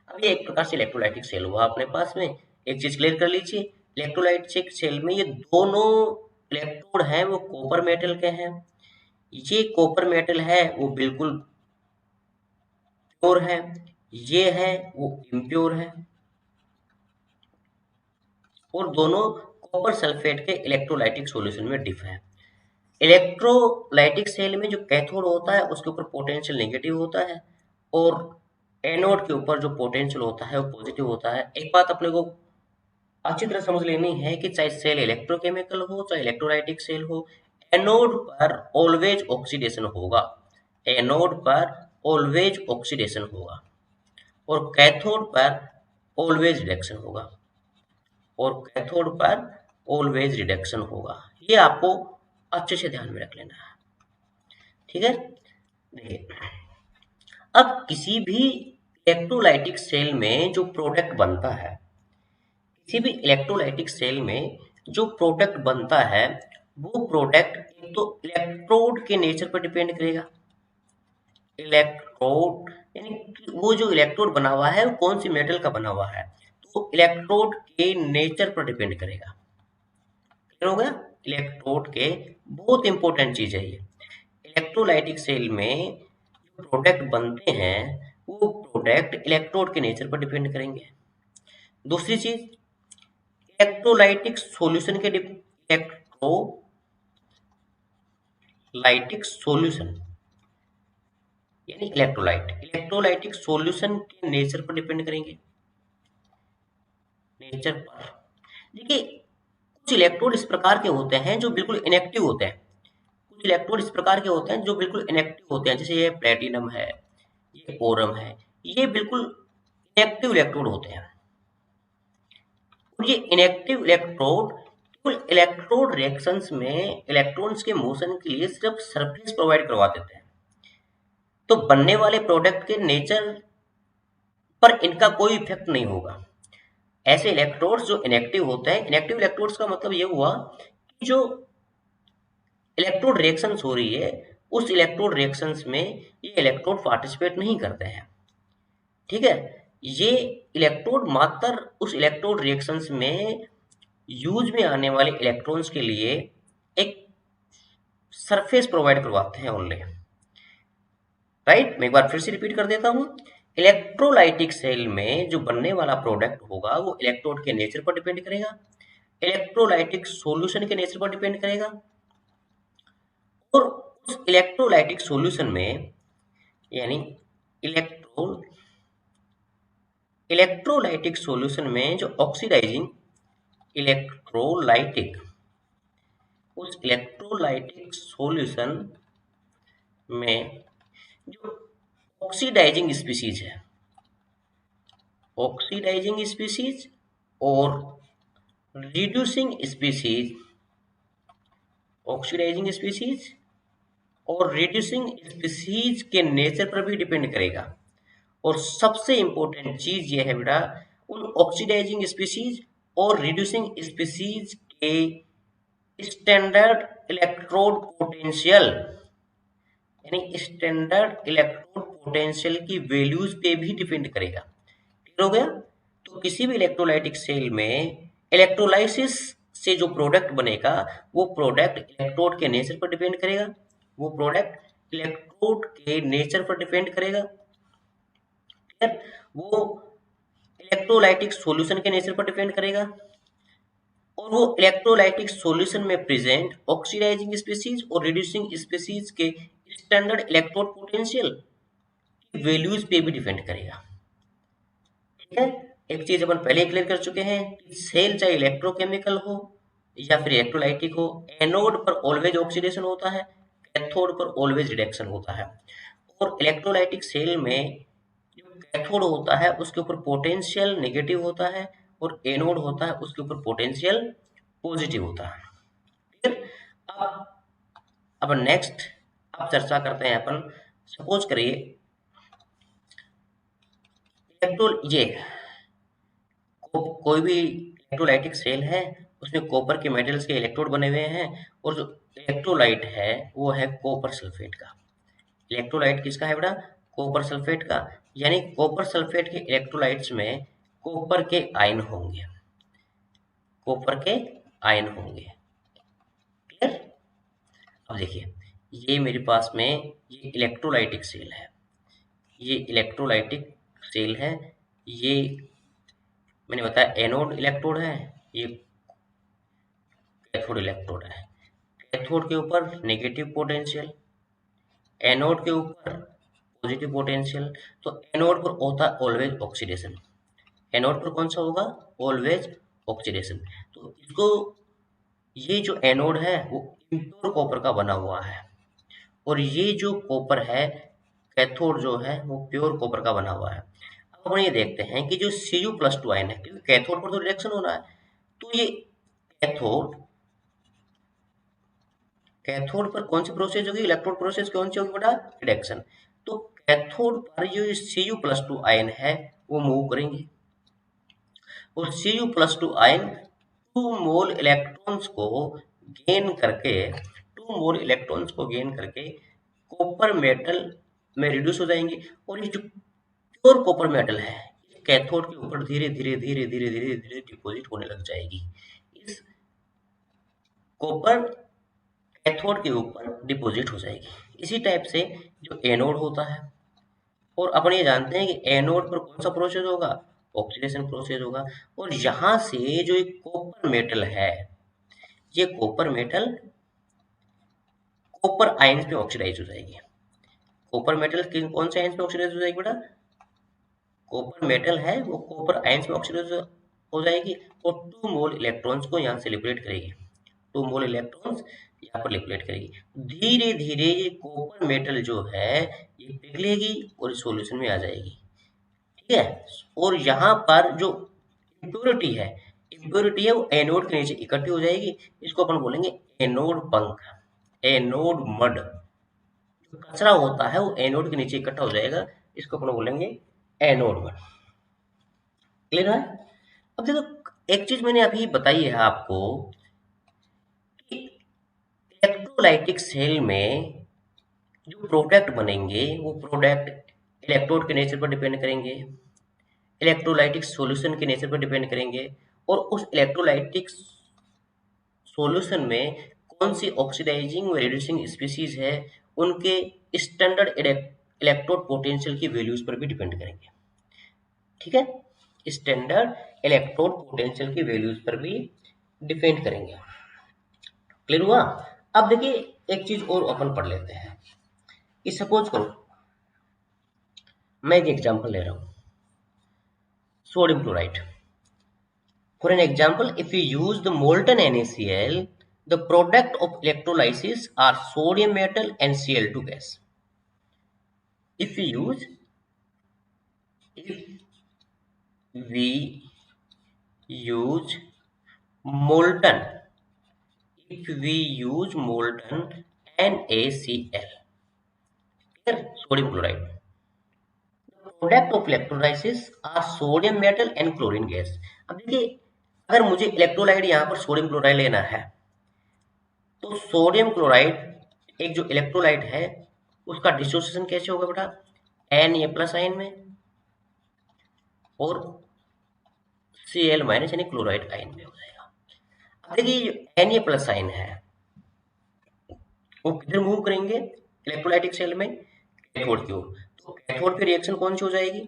अब ये एक प्रकार से इलेक्ट्रोलाइटिक सेल हुआ अपने पास में। एक चीज क्लियर कर लीजिए, इलेक्ट्रोलाइटिक सेल में ये दोनों इलेक्ट्रोड हैं वो कॉपर मेटल के हैं। ये कॉपर मेटल है वो बिल्कुल प्योर है, ये है वो इम्प्योर है, और दोनों कॉपर सल्फेट के इलेक्ट्रोलाइटिक सॉल्यूशन में डिफ है। इलेक्ट्रोलाइटिक सेल में जो कैथोड होता है उसके ऊपर पोटेंशियल नेगेटिव होता है, और एनोड के ऊपर जो पोटेंशियल होता है वो पॉजिटिव होता है। एक बात अपने को अच्छी तरह समझ लेनी है कि चाहे सेल इलेक्ट्रोकेमिकल हो चाहे इलेक्ट्रोलाइटिक सेल हो, एनोड पर ऑलवेज ऑक्सीडेशन होगा, एनोड पर ऑलवेज ऑक्सीडेशन होगा, और कैथोड पर ऑलवेज रिडक्शन होगा, और कैथोड पर ऑलवेज रिडक्शन होगा। ये आपको अच्छे से ध्यान में रख लेना है। ठीक है, देखिए अब किसी भी इलेक्ट्रोलाइटिक सेल में जो प्रोडक्ट बनता है, किसी भी इलेक्ट्रोलाइटिक सेल में जो प्रोडक्ट बनता है वो प्रोडक्ट एक तो इलेक्ट्रोड के नेचर पर डिपेंड करेगा, इलेक्ट्रोड यानी वो जो इलेक्ट्रोड बना हुआ है वो कौन सी मेटल का बना हुआ है, तो इलेक्ट्रोड के नेचर पर डिपेंड करेगा। क्लियर हो गया? इलेक्ट्रोड के बहुत इंपॉर्टेंट चीज है ये। इलेक्ट्रोलाइटिक सेल में जो प्रोडक्ट बनते हैं वो प्रोडक्ट इलेक्ट्रोड के नेचर पर डिपेंड करेंगे। दूसरी चीज, इलेक्ट्रोलाइटिक सॉल्यूशन के इलेक्ट्रोलाइटिक सॉल्यूशन यानी इलेक्ट्रोलाइटिक सॉल्यूशन के नेचर पर डिपेंड करेंगे, नेचर पर। देखिए कुछ इलेक्ट्रोड इस प्रकार के होते हैं जो बिल्कुल इनएक्टिव होते हैं, कुछ इलेक्ट्रोड इस प्रकार के होते हैं जो बिल्कुल इनएक्टिव होते हैं, जैसे ये प्लेटिनम है, ये बोरम है, ये बिल्कुल इनएक्टिव इलेक्ट्रोड होते हैं। और ये इनएक्टिव इलेक्ट्रोड केवल इलेक्ट्रोड रिएक्शंस में इलेक्ट्रॉन्स के मोशन के लिए सिर्फ सरफेस प्रोवाइड करवा देते हैं, तो बनने वाले प्रोडक्ट के नेचर पर इनका कोई इफेक्ट नहीं होगा। ऐसे इलेक्ट्रोड्स जो इनएक्टिव होते हैं, इनएक्टिव इलेक्ट्रोड्स का मतलब ये हुआ कि जो इलेक्ट्रोड रिएक्शंस हो रही है उस इलेक्ट्रोड रिएक्शंस में ये इलेक्ट्रोड पार्टिसिपेट नहीं करते हैं। ठीक है, ये इलेक्ट्रोड मात्र उस इलेक्ट्रोड रिएक्शंस में यूज में आने वाले इलेक्ट्रॉन्स के लिए एक सरफेस प्रोवाइड करवाते हैं ओनली। राइट, मैं एक बार फिर से रिपीट कर देता हूं, इलेक्ट्रोलाइटिक सेल में जो बनने वाला प्रोडक्ट होगा वो इलेक्ट्रोड के नेचर पर डिपेंड करेगा, इलेक्ट्रोलाइटिक सॉल्यूशन के नेचर पर डिपेंड करेगा, और उस इलेक्ट्रोलाइटिक सॉल्यूशन में यानी इलेक्ट्रोलाइटिक सॉल्यूशन में जो ऑक्सीडाइजिंग इलेक्ट्रोलाइटिक उस इलेक्ट्रोलाइटिक सॉल्यूशन में जो ऑक्सीडाइजिंग स्पीसीज है, ऑक्सीडाइजिंग स्पीसीज और रिड्यूसिंग स्पीसीज, ऑक्सीडाइजिंग स्पीसीज और रिड्यूसिंग स्पीसीज के नेचर पर भी डिपेंड करेगा। और सबसे इंपॉर्टेंट चीज ये है बेटा, उन ऑक्सीडाइजिंग स्पीसीज और रिड्यूसिंग स्पीसीज के स्टैंडर्ड इलेक्ट्रोड पोटेंशियल, यानी स्टैंडर्ड इलेक्ट्रोड पोटेंशियल की वैल्यूज पे भी डिपेंड करेगा। क्लियर हो गया? तो किसी भी इलेक्ट्रोलाइटिक सेल में इलेक्ट्रोलाइसिस से जो प्रोडक्ट बनेगा वो प्रोडक्ट इलेक्ट्रोड के नेचर पर डिपेंड करेगा, वो प्रोडक्ट इलेक्ट्रोड के नेचर पर डिपेंड करेगा। क्लियर? वो इलेक्ट्रोलाइटिक सॉल्यूशन के नेचर पर डिपेंड करेगा और वो इलेक्ट्रोलाइटिक सॉल्यूशन में प्रेजेंट ऑक्सीडाइजिंग स्पीसीज और रिड्यूसिंग स्पीसीज के स्टैंडर्ड इलेक्ट्रोड पोटेंशियल की वैल्यूज पे भी डिपेंड करेगा। ठीक है, एक चीज अपन पहले क्लियर कर चुके हैं कि सेल चाहे इलेक्ट्रोकेमिकल हो या फिर इलेक्ट्रोलाइटिक हो, एनोड पर ऑलवेज ऑक्सीडेशन होता है, कैथोड पर ऑलवेज रिडक्शन होता है। और इलेक्ट्रोलाइटिक सेल में जो कैथोड होता है उसके ऊपर पोटेंशियल नेगेटिव होता है और एनोड होता है उसके ऊपर पोटेंशियल पॉजिटिव होता है। फिर अब नेक्स्ट अब चर्चा करते हैं अपन, सपोज करिए ये कोई भी इलेक्ट्रोलाइटिक सेल है, उसमें कॉपर के मेटल्स के इलेक्ट्रोड बने हुए हैं और जो इलेक्ट्रोलाइट है वो है कॉपर सल्फेट का। इलेक्ट्रोलाइट किसका है बेटा? कॉपर सल्फेट का। यानी कॉपर सल्फेट के इलेक्ट्रोलाइट्स में कॉपर के आयन होंगे, कॉपर के आयन होंगे। क्लियर? अब देखिए, ये मेरे पास में ये इलेक्ट्रोलाइटिक सेल है, ये इलेक्ट्रोलाइटिक सेल है, ये मैंने बताया एनोड इलेक्ट्रोड है, ये कैथोड इलेक्ट्रोड है। कैथोड के ऊपर नेगेटिव पोटेंशियल, एनोड के ऊपर पॉजिटिव पोटेंशियल। तो एनोड पर होता है ऑलवेज ऑक्सीडेशन, एनोड पर कौन सा होगा? Always oxidation. तो इसको, ये जो एनोड है वो इम्प्योर कॉपर का बना हुआ है और ये जो कॉपर है कैथोड जो है वो प्योर कॉपर का बना हुआ है। अब हम ये देखते हैं कि जो Cu+2 आयन है, क्योंकि कैथोड पर तो रिएक्शन होना है, तो ये कैथोड, कैथोड पर कौन सी प्रोसेस होगी? इलेक्ट्रोड प्रोसेस कौन सी होगी बेटा? रिडक्शन। तो कैथोड पर जो Cu+2 आयन है वो मूव करेंगे और Cu+2 आयन 2 मोल इलेक्ट्रॉन्स को गेन करके, 2 मोल इलेक्ट्रॉन्स को गेन करके कॉपर मेटल में रिड्यूस हो जाएंगे और ये जो प्योर कॉपर मेटल है कैथोड के ऊपर धीरे धीरे धीरे धीरे धीरे धीरे डिपोजिट होने लग जाएगी। इस कॉपर कैथोड के ऊपर डिपोजिट हो जाएगी। इसी टाइप से जो एनोड होता है, और अपन ये जानते हैं कि एनोड पर कौन सा प्रोसेस होगा? ऑक्सीडेशन प्रोसेस होगा। और यहाँ से जो एक कॉपर मेटल है, ये कॉपर मेटल कॉपर आयंस में ऑक्सीडाइज हो जाएगी। कॉपर मेटल कौन से आयंस में ऑक्सीडाइज हो जाएगी बेटा? कॉपर मेटल है वो कॉपर आयंस में ऑक्सीडाइज हो जाएगी और 2 मोल इलेक्ट्रॉन्स को यहाँ से लिबरेट करेगी, 2 मोल इलेक्ट्रॉन्स यहाँ पर लिबरेट करेगी। धीरे धीरे ये कॉपर मेटल जो है ये पिघलेगी और सॉल्यूशन में आ जाएगी। ठीक है, और यहाँ पर जो इम्प्योरिटी है, इम्प्योरिटी है वो एनोड के नीचे इकट्ठी हो जाएगी। इसको अपन बोलेंगे एनोड पंख, एनोड मड। जो कचरा होता है वो एनोड के नीचे इकट्ठा हो जाएगा, इसको अपन बोलेंगे एनोड मड। क्लियर है? अब देखो, एक चीज मैंने अभी बताई है आपको कि इलेक्ट्रोलाइटिक सेल में जो प्रोडक्ट बनेंगे वो प्रोडक्ट इलेक्ट्रोड के नेचर पर डिपेंड करेंगे, इलेक्ट्रोलाइटिक सॉल्यूशन के नेचर पर डिपेंड करेंगे और उस इलेक्ट्रोलाइटिक सॉल्यूशन में कौन सी ऑक्सीडाइजिंग व रिड्यूसिंग स्पीसीज है उनके स्टैंडर्ड इलेक्ट्रोड पोटेंशियल की वैल्यूज पर भी डिपेंड करेंगे। ठीक है, स्टैंडर्ड इलेक्ट्रोड पोटेंशियल की वैल्यूज पर भी डिपेंड करेंगे। क्लियर हुआ? अब देखिए एक चीज और अपन पढ़ लेते हैं कि सपोज करो मैं एक एग्जांपल ले रहा हूं, sodium chloride. For an example, if we use the molten NaCl The product of electrolysis are sodium metal and Cl2 gas. If we use if we use molten if we use molten NaCl, here sodium chloride. The product of electrolysis are sodium metal and chlorine gas. अब देखिए, अगर मुझे electrolyte यहाँ पर sodium chloride लेना है, तो sodium chloride एक जो इलेक्ट्रोलाइट है उसका डिसोसिएशन कैसे होगा बेटा, Na+ आयन में और Cl- यानी क्लोराइड आयन में हो जाएगा। अब देखिए जो Na+ आयन है वो किधर मूव करेंगे इलेक्ट्रोलाइटिक सेल में, कैथोड की ओर। तो कैथोड पे रिएक्शन कौन सी हो जाएगी,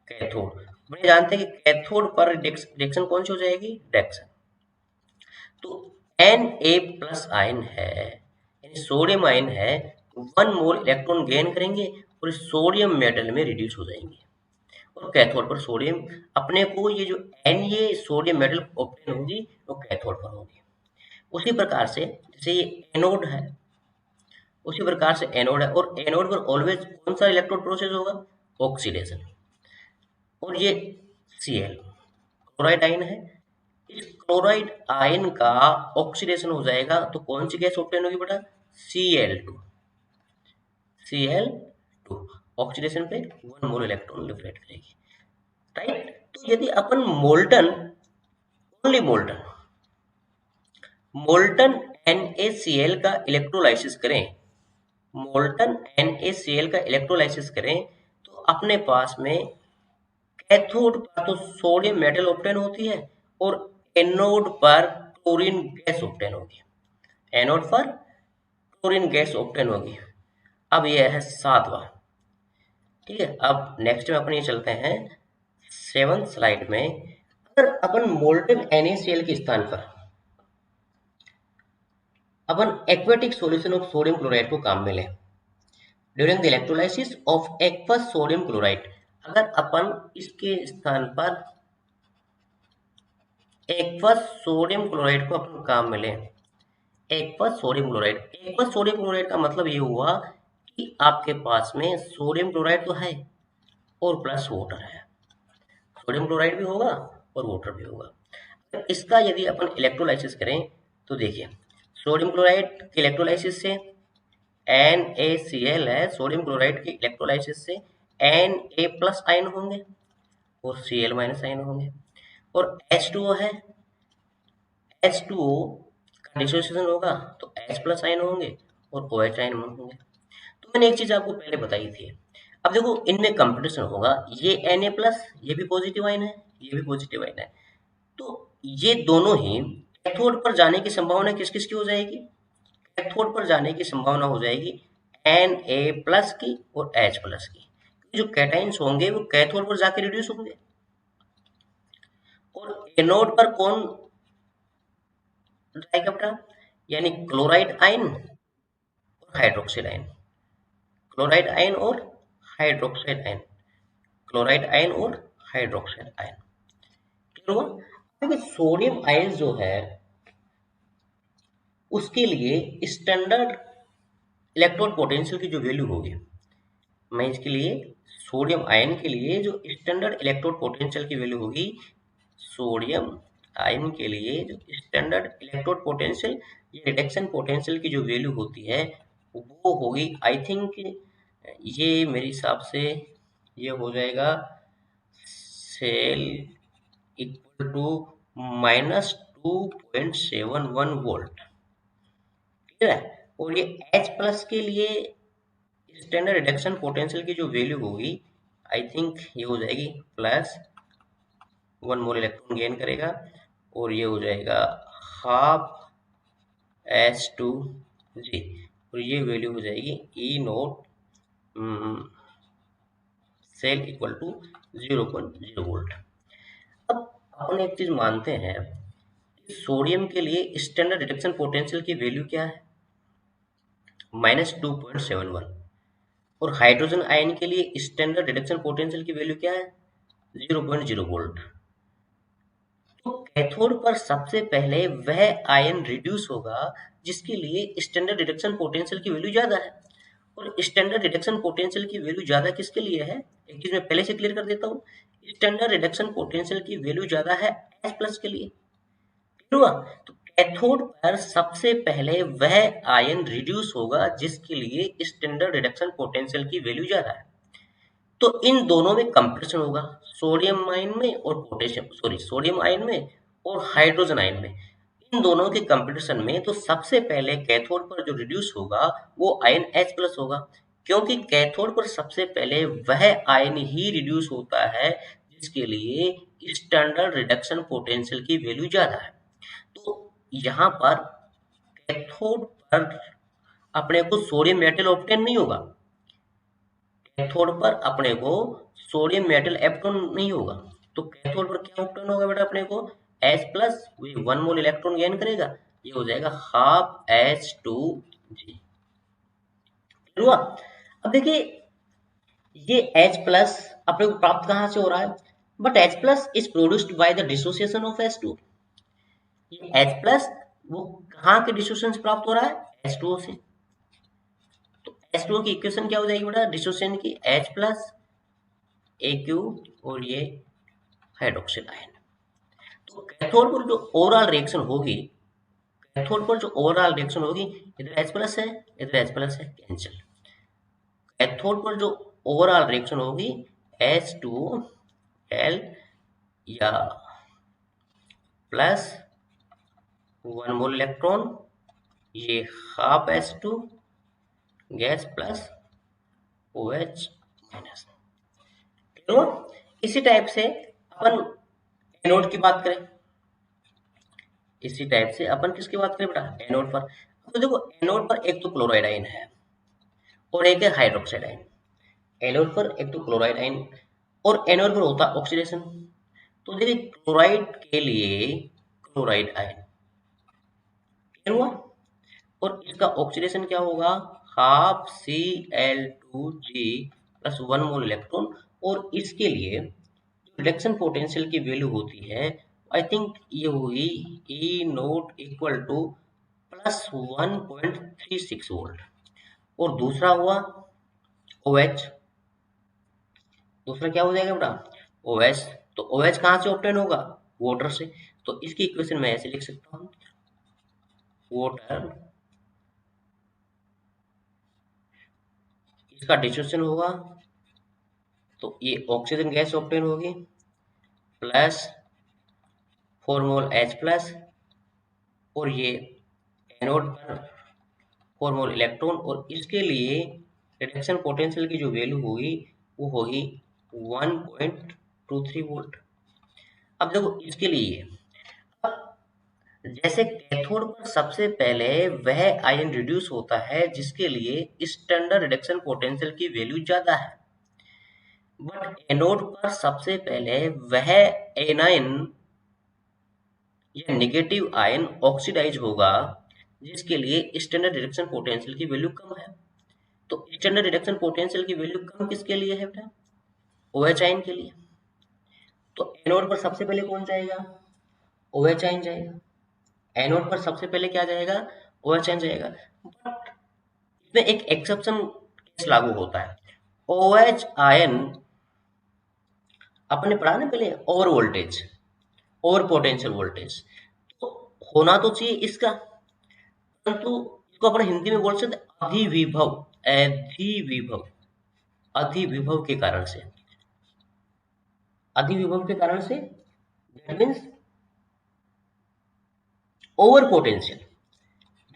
कैथोड। अपने जानते हैं कि कैथोड पर रिएक्शन कौन सी हो जाएगी, रिडक्शन। तो Na+ आयन है यानी सोडियम आयन है, 1 मोल इलेक्ट्रॉन गेन करेंगे और सोडियम मेटल में रिड्यूस हो जाएंगे और कैथोड पर सोडियम अपने को ये जो Na सोडियम मेटल ऑब्टेन होगी वो कैथोड पर होगी। उसी प्रकार से जैसे ये एनोड है, उसी प्रकार से एनोड है और एनोड पर ऑलवेज कौन सा इलेक्ट्रोड प्रोसेस होगा, ऑक्सीडेशन। और ये Cl क्लोराइड आयन है, इस क्लोराइड आयन का ऑक्सीडेशन हो जाएगा तो कौन सी गैस ऑब्टेन होगी बेटा, Cl2। Cl2 ऑक्सीडेशन पे 1 मोल इलेक्ट्रॉन लिबरेट करेगी, राइट। तो यदि अपन molten only molten molten NaCl का इलेक्ट्रोलाइसिस करें, मोल्टन NaCl का इलेक्ट्रोलाइसिस करें तो अपने पास में कैथोड पर तो सोडियम मेटल ऑब्टेन होती है और एनोड पर क्लोरीन गैस ऑब्टेन होगी, एनोड पर क्लोरीन गैस ऑब्टेन होगी। अब यह है 7वां, ठीक है। अब नेक्स्ट में अपन ये चलते हैं 7th स्लाइड में। अगर अपन मोल्टन NaCl के स्थान पर अपन aquatic solution of sodium chloride को काम में लें during the electrolysis of aqueous sodium chloride, अगर अपन इसके स्थान पर एक्वस सोडियम क्लोराइड को अपन काम में लें, एक्वस सोडियम क्लोराइड का मतलब ये हुआ कि आपके पास में सोडियम क्लोराइड तो है और प्लस वाटर है, सोडियम क्लोराइड भी होगा और वाटर भी होगा। इसका यदि अपन इलेक्ट्रोलाइसिस करें तो देखिए सोडियम क्लोराइड के इलेक्ट्रोलाइसिस से NaCl है, सोडियम क्लोराइड के इलेक्ट्रोलाइसिस से Na+ आयन होंगे और Cl- आयन होंगे और H2O है, H2O का डिसोसिएशन होगा तो H+ आयन होंगे और OH आयन होंगे। तो मैंने एक चीज आपको पहले बताई थी, अब देखो इनमें कंपटीशन होगा, ये Na+, ये भी पॉजिटिव आयन है, ये भी पॉजिटिव आयन है, तो ये दोनों ही कैथोड पर जाने की संभावना किस किस की हो जाएगी, कैथोड पर जाने की संभावना हो जाएगी Na+ की और H+ की। जो कैटाइंस होंगे वो कैथोड पर जाके रिड्यूस होंगे और एनोड पर कौन जाएगा बेटा, यानी क्लोराइड आयन और हाइड्रोक्सिल आयन, क्लोराइड आयन और हाइड्रोक्साइड आयन, क्लोराइड आयन और हाइड्रोक्साइड आयन। क्लियर हुआ। देखिए सोडियम आयन जो है उसके लिए स्टैंडर्ड इलेक्ट्रोड पोटेंशियल की जो वैल्यू होगी, मैं इसके लिए सोडियम आयन के लिए जो स्टैंडर्ड इलेक्ट्रोड पोटेंशियल की वैल्यू होगी, सोडियम आयन के लिए जो स्टैंडर्ड इलेक्ट्रोड पोटेंशियल या रिडक्शन पोटेंशियल की जो वैल्यू होती है वो होगी, आई थिंक ये मेरे हिसाब से ये हो जाएगा सेल इक्वल टू -2.71 वोल्ट, ठीक है। और ये H+ के लिए स्टैंडर्ड रिडक्शन पोटेंशियल की जो वैल्यू होगी आई थिंक ये हो जाएगी +1 मोल इलेक्ट्रॉन गेन करेगा और ये हो जाएगा हाफ H2G और ये वैल्यू हो जाएगी E0 cell equal to 0.0 volt. अब अपन एक चीज मानते हैं कि सोडियम के लिए स्टैंडर्ड रिडक्शन पोटेंशियल की वैल्यू क्या है, -2.71 और हाइड्रोजन आयन के लिए स्टैंडर्ड रिडक्शन पोटेंशियल की वैल्यू क्या है, 0.0 वोल्ट। तो कैथोड पर सबसे पहले वह आयन रिड्यूस होगा जिसके लिए स्टैंडर्ड रिडक्शन पोटेंशियल की वैल्यू ज्यादा है। और स्टैंडर्ड रिडक्शन पोटेंशियल की वैल्यू ज्यादा किसके लिए है, एक चीज मैं पहले से क्लियर कर देता हूँ। स्टैंडर्ड रिडक्शन पोटेंशियल की वैल्यू ज्यादा है H प्लस के लिए। क्लियर हुआ? तो कैथोड पर सबसे पहले वह आयन रिड्यूस होगा जिसके लिए स्टैंडर्ड रिडक्शन पोटेंशियल की वैल्यू ज्यादा है। तो इन दोनों में कंपैरिजन होगा, सोडियम आयन में और सोडियम आयन में और हाइड्रोजन आयन में। इन दोनों के कंपटीशन में तो सबसे पहले कैथोड पर जो रिड्यूस होगा वो आयन H प्लस होगा, क्योंकि कैथोड पर सबसे पहले वह आयन ही रिड्यूस होता है जिसके लिए स्टैंडर्ड रिडक्शन पोटेंशियल की वैल्यू ज्यादा है। तो यहाँ पर कैथोड पर अपने को सोडियम मेटल ऑब्टेन नहीं होगा, कैथोड पर अपने को सोडियम मेटल एप्टोन नहीं होगा। तो कैथोड पर क्या ऑप्टेन होगा बेटा, अपने को H plus 1 mole electron gain करेगा, ये हो जाएगा हाफ H2G। हुआ? अब देखिए ये H प्लस अपने को प्राप्त कहाँ से हो रहा है, but H plus is produced by the dissociation of H2। ये H प्लस वो कहाँ के डिसोसिएशन से प्राप्त हो रहा है, H2O से। तो H2O की इक्वेशन क्या हो जाएगी बेटा, डिसोसिएशन की H प्लस AQ और ये हाइड्रोक्सिल आयन। तो कैथोड पर जो ओवरऑल रिएक्शन होगी, कैथोड पर जो ओवरऑल रिएक्शन होगी, इधर H प्लस है इधर H प्लस है, कैंसिल। कैथोड पर जो ओवरऑल रिएक्शन होगी H2L या प्लस 1 मोल इलेक्ट्रॉन, ये half H2 gas plus OH minus. तो इसी टाइप से अपन एनोड की बात करें, इसी टाइप से अपन किसकी बात करें बेटा, एनोड पर। तो देखो एनोड पर एक तो क्लोराइड आयन है और एक है हाइड्रोक्साइड आयन। एनोड पर एक तो क्लोराइड आयन और एनोड पर होता है ऑक्सीडेशन। तो देखिए क्लोराइड के लिए क्लोराइड आयन हुआ और इसका ऑक्सीडेशन क्या होगा, half Cl2G plus 1 mole electron. और इसके लिए रिडक्शन पोटेंशियल की वैल्यू होती है, आई थिंक ये होगी E note equal two plus 1.36 volt. और दूसरा हुआ OH, दूसरा क्या हो जाएगा बेटा, OH। तो OH कहाँ से ऑब्टेन होगा, वाटर से। तो इसकी इक्वेशन मैं ऐसे लिख सकता हूँ, वाटर, इसका डिसोसिएशन होगा तो ये ऑक्सीजन गैस ऑब्टेन होगी प्लस 4 मोल H प्लस और ये एनोड पर 4 मोल इलेक्ट्रॉन। और इसके लिए रिडक्शन पोटेंशियल की जो वैल्यू होगी वो होगी 1.23 वोल्ट। अब देखो इसके लिए जैसे कैथोड पर सबसे पहले वह आयन रिड्यूस होता है जिसके लिए स्टैंडर्ड रिडक्शन पोटेंशियल की वैल्यू ज्यादा है, बट एनोड पर सबसे पहले वह एनायन या नेगेटिव आयन ऑक्सीडाइज होगा जिसके लिए स्टैंडर्ड रिडक्शन पोटेंशियल की वैल्यू कम है। तो स्टैंडर्ड रिडक्शन पोटेंशियल की वैल्यू कम किसके लिए है बेटा, OH आयन के लिए। तो एनोड पर सबसे पहले कौन जाएगा, OH आयन जाएगा। एनोड पर सबसे पहले क्या जाएगा, OH आयन जाएगा। बट इसमें एक एक्सेप्शन केस लागू होता है, OH आयन अपने पढ़ा ना पहले over voltage, over potential voltage, तो होना तो चाहिए इसका, परंतु इसको अपन हिंदी में बोल सकते अधिविभव, अधिविभव, अधिविभव के कारण से, अधिविभव के कारण say that means over potential,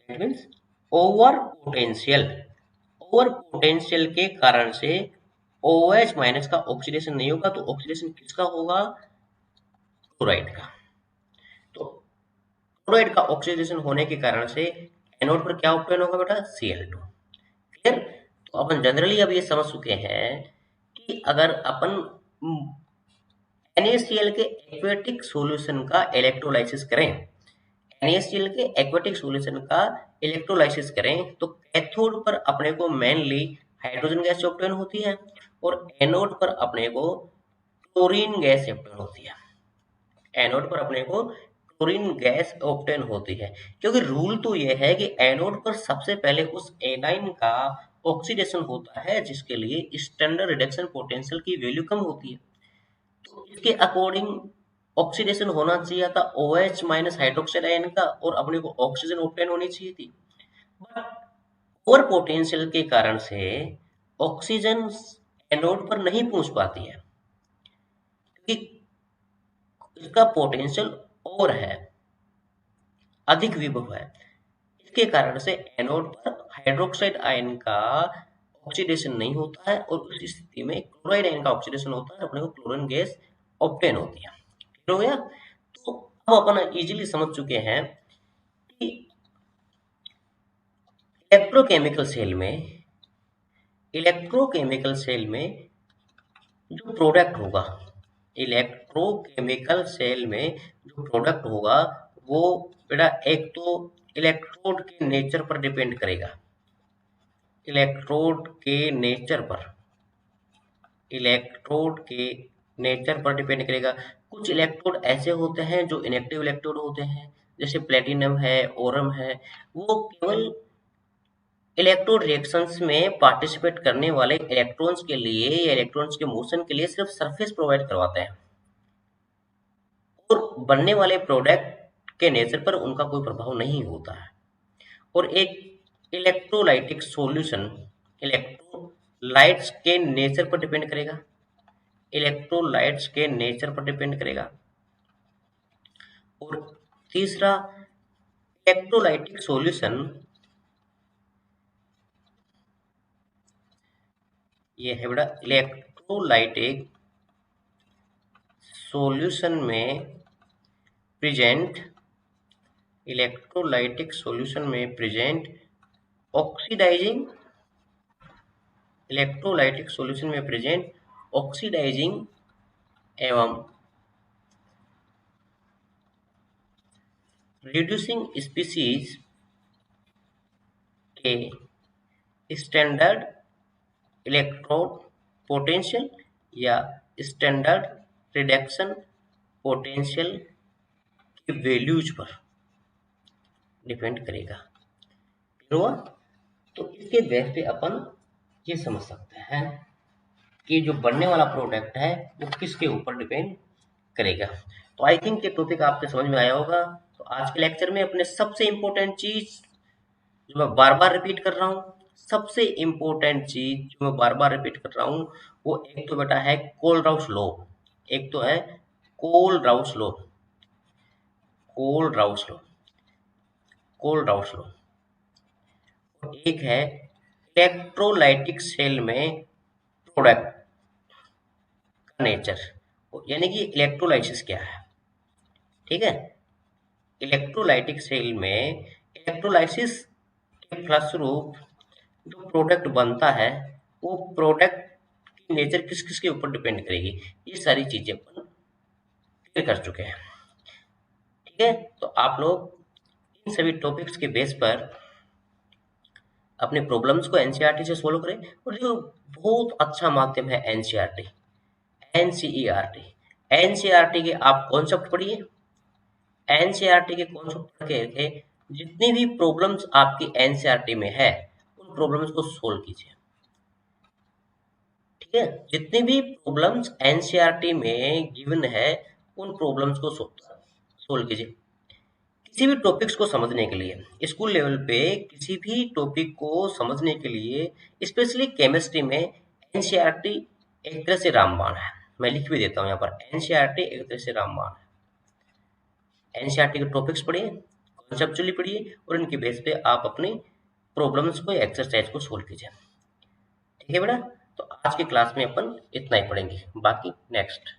that means over potential, over potential के कारण से OH माइनस का ऑक्सीडेशन नहीं होगा। तो ऑक्सीडेशन किसका होगा, क्लोराइड का। तो क्लोराइड का ऑक्सीडेशन होने के कारण से एनोड पर क्या ऑब्टेन होगा बेटा, Cl2। क्लियर? तो अपन जनरली अब ये समझ चुके हैं कि अगर अपन NaCl के एक्वेटिक सॉल्यूशन का इलेक्ट्रोलाइसिस करें, NaCl के एक्वेटिक सॉल्यूशन का इलेक्ट्रोलाइसिस करें तो कैथोड पर अपने को मेनली हाइड्रोजन गैस ऑब्टेन होती है और एनोड पर अपने को क्लोरीन गैस ऑब्टेन होती है। एनोड पर अपने को क्लोरीन गैस ऑब्टेन होती है, क्योंकि रूल तो ये है कि एनोड पर सबसे पहले उस एनाइन का ऑक्सीडेशन होता है जिसके लिए स्टैंडर्ड रिडक्शन पोटेंशियल की वैल्यू कम होती है। तो इसके अकॉर्डिंग ऑक्सीडेशन होना चाहिए था OH माइनस हाइड्रोक्साइड आयन का, और अपने को ऑक्सीजन ऑब्टेन होनी चाहिए थी। बट ओवर पोटेंशियल के कारण से ऑक्सीजन एनोड पर नहीं पहुंच पाती है, क्योंकि इसका पोटेंशियल और है, अधिक विभव है। इसके कारण से एनोड पर हाइड्रोक्साइड आयन का ऑक्सीडेशन नहीं होता है, और उस स्थिति में क्लोराइड आयन का ऑक्सीडेशन होता है, अपने को क्लोरीन गैस ऑब्टेन होती है। क्लियर हो गया? तो अब अपन इजीली समझ चुके हैं कि इलेक्ट्रोकेमिकल सेल में जो प्रोडक्ट होगा, इलेक्ट्रोकेमिकल सेल में जो प्रोडक्ट होगा वो बेटा एक तो इलेक्ट्रोड के नेचर पर डिपेंड करेगा, इलेक्ट्रोड के नेचर पर डिपेंड करेगा। कुछ इलेक्ट्रोड ऐसे होते हैं जो इनएक्टिव इलेक्ट्रोड होते हैं, जैसे प्लेटिनम है, ओरम है, वो केवल इलेक्ट्रोड रिएक्शंस में पार्टिसिपेट करने वाले इलेक्ट्रॉन्स के लिए या इलेक्ट्रॉन्स के मोशन के लिए सिर्फ सरफेस प्रोवाइड करवाते हैं, और बनने वाले प्रोडक्ट के नेचर पर उनका कोई प्रभाव नहीं होता है। और एक इलेक्ट्रोलाइटिक सॉल्यूशन इलेक्ट्रोलाइट्स के नेचर पर डिपेंड करेगा, इलेक्ट्रोलाइट्स के नेचर पर डिपेंड करेगा। और तीसरा, इलेक्ट्रोलाइटिक सॉल्यूशन ये है बेटा इलेक्ट्रोलाइटिक सॉल्यूशन में प्रेजेंट ऑक्सीडाइजिंग इलेक्ट्रोलाइटिक सॉल्यूशन में प्रेजेंट ऑक्सीडाइजिंग एवं रिड्यूसिंग स्पीसीज के स्टैंडर्ड इलेक्ट्रोड पोटेंशियल या स्टैंडर्ड रिडक्शन पोटेंशियल की वैल्यूज पर डिपेंड करेगा। क्लियर हुआ? तो इसके बेस पे अपन ये समझ सकते हैं कि जो बनने वाला प्रोडक्ट है वो किसके ऊपर डिपेंड करेगा। तो आई थिंक ये टॉपिक आपके समझ में आया होगा। तो आज के लेक्चर में अपने सबसे इम्पोर्टेंट चीज जो मैं बार बार रिपीट कर रहा हूँ, सबसे इम्पोर्टेंट चीज जो मैं बार बार रिपीट कर रहा हूँ, वो एक तो बेटा है कोलराउस लॉ, एक तो है कोलराउस लॉ, और एक है इलेक्ट्रोलाइटिक सेल में प्रोडक्ट का नेचर, यानी कि इलेक्ट्रोलाइसिस क्या है। ठीक है, इलेक्ट्रोलाइटिक सेल में इलेक्ट्रोलाइसिस के फलस्वरूप जो प्रोडक्ट बनता है वो प्रोडक्ट की नेचर किस किस के ऊपर डिपेंड करेगी, ये सारी चीजें अपन क्लियर कर चुके हैं। ठीक है, तो आप लोग इन सभी टॉपिक्स के बेस पर अपने प्रॉब्लम्स को एनसीईआरटी से सोल्व करें। और जो बहुत अच्छा माध्यम है एनसीईआरटी, एनसीईआरटी के आप कॉन्सेप्ट पढ़िए, एनसीईआरटी के कॉन्सेप्ट पढ़ के जितनी भी प्रॉब्लम्स आपकी एनसीईआरटी में है उन प्रॉब्लम्स को सोल्व कीजिए। ठीक है, जितनी भी प्रॉब्लम्स एनसीईआरटी में गिवन है उन प्रॉब्लम्स को सोल्व कीजिए। किसी भी टॉपिक्स को समझने के लिए, स्कूल लेवल पे किसी भी टॉपिक को समझने के लिए, स्पेशली केमिस्ट्री में एनसीईआरटी एक तरह से रामबाण है। मैं लिख भी देता हूँ यहाँ पर, एनसीईआरटी एक तरह से रामबाण है। एनसीईआरटी के टॉपिक्स पढ़िए, कॉन्सेप्चुअली पढ़िए, और इनके बेस पे आप अपनी प्रॉब्लम्स को, एक्सरसाइज को सोल्व कीजिए। ठीक है बेटा, तो आज की क्लास में अपन इतना ही पढ़ेंगे, बाकी नेक्स्ट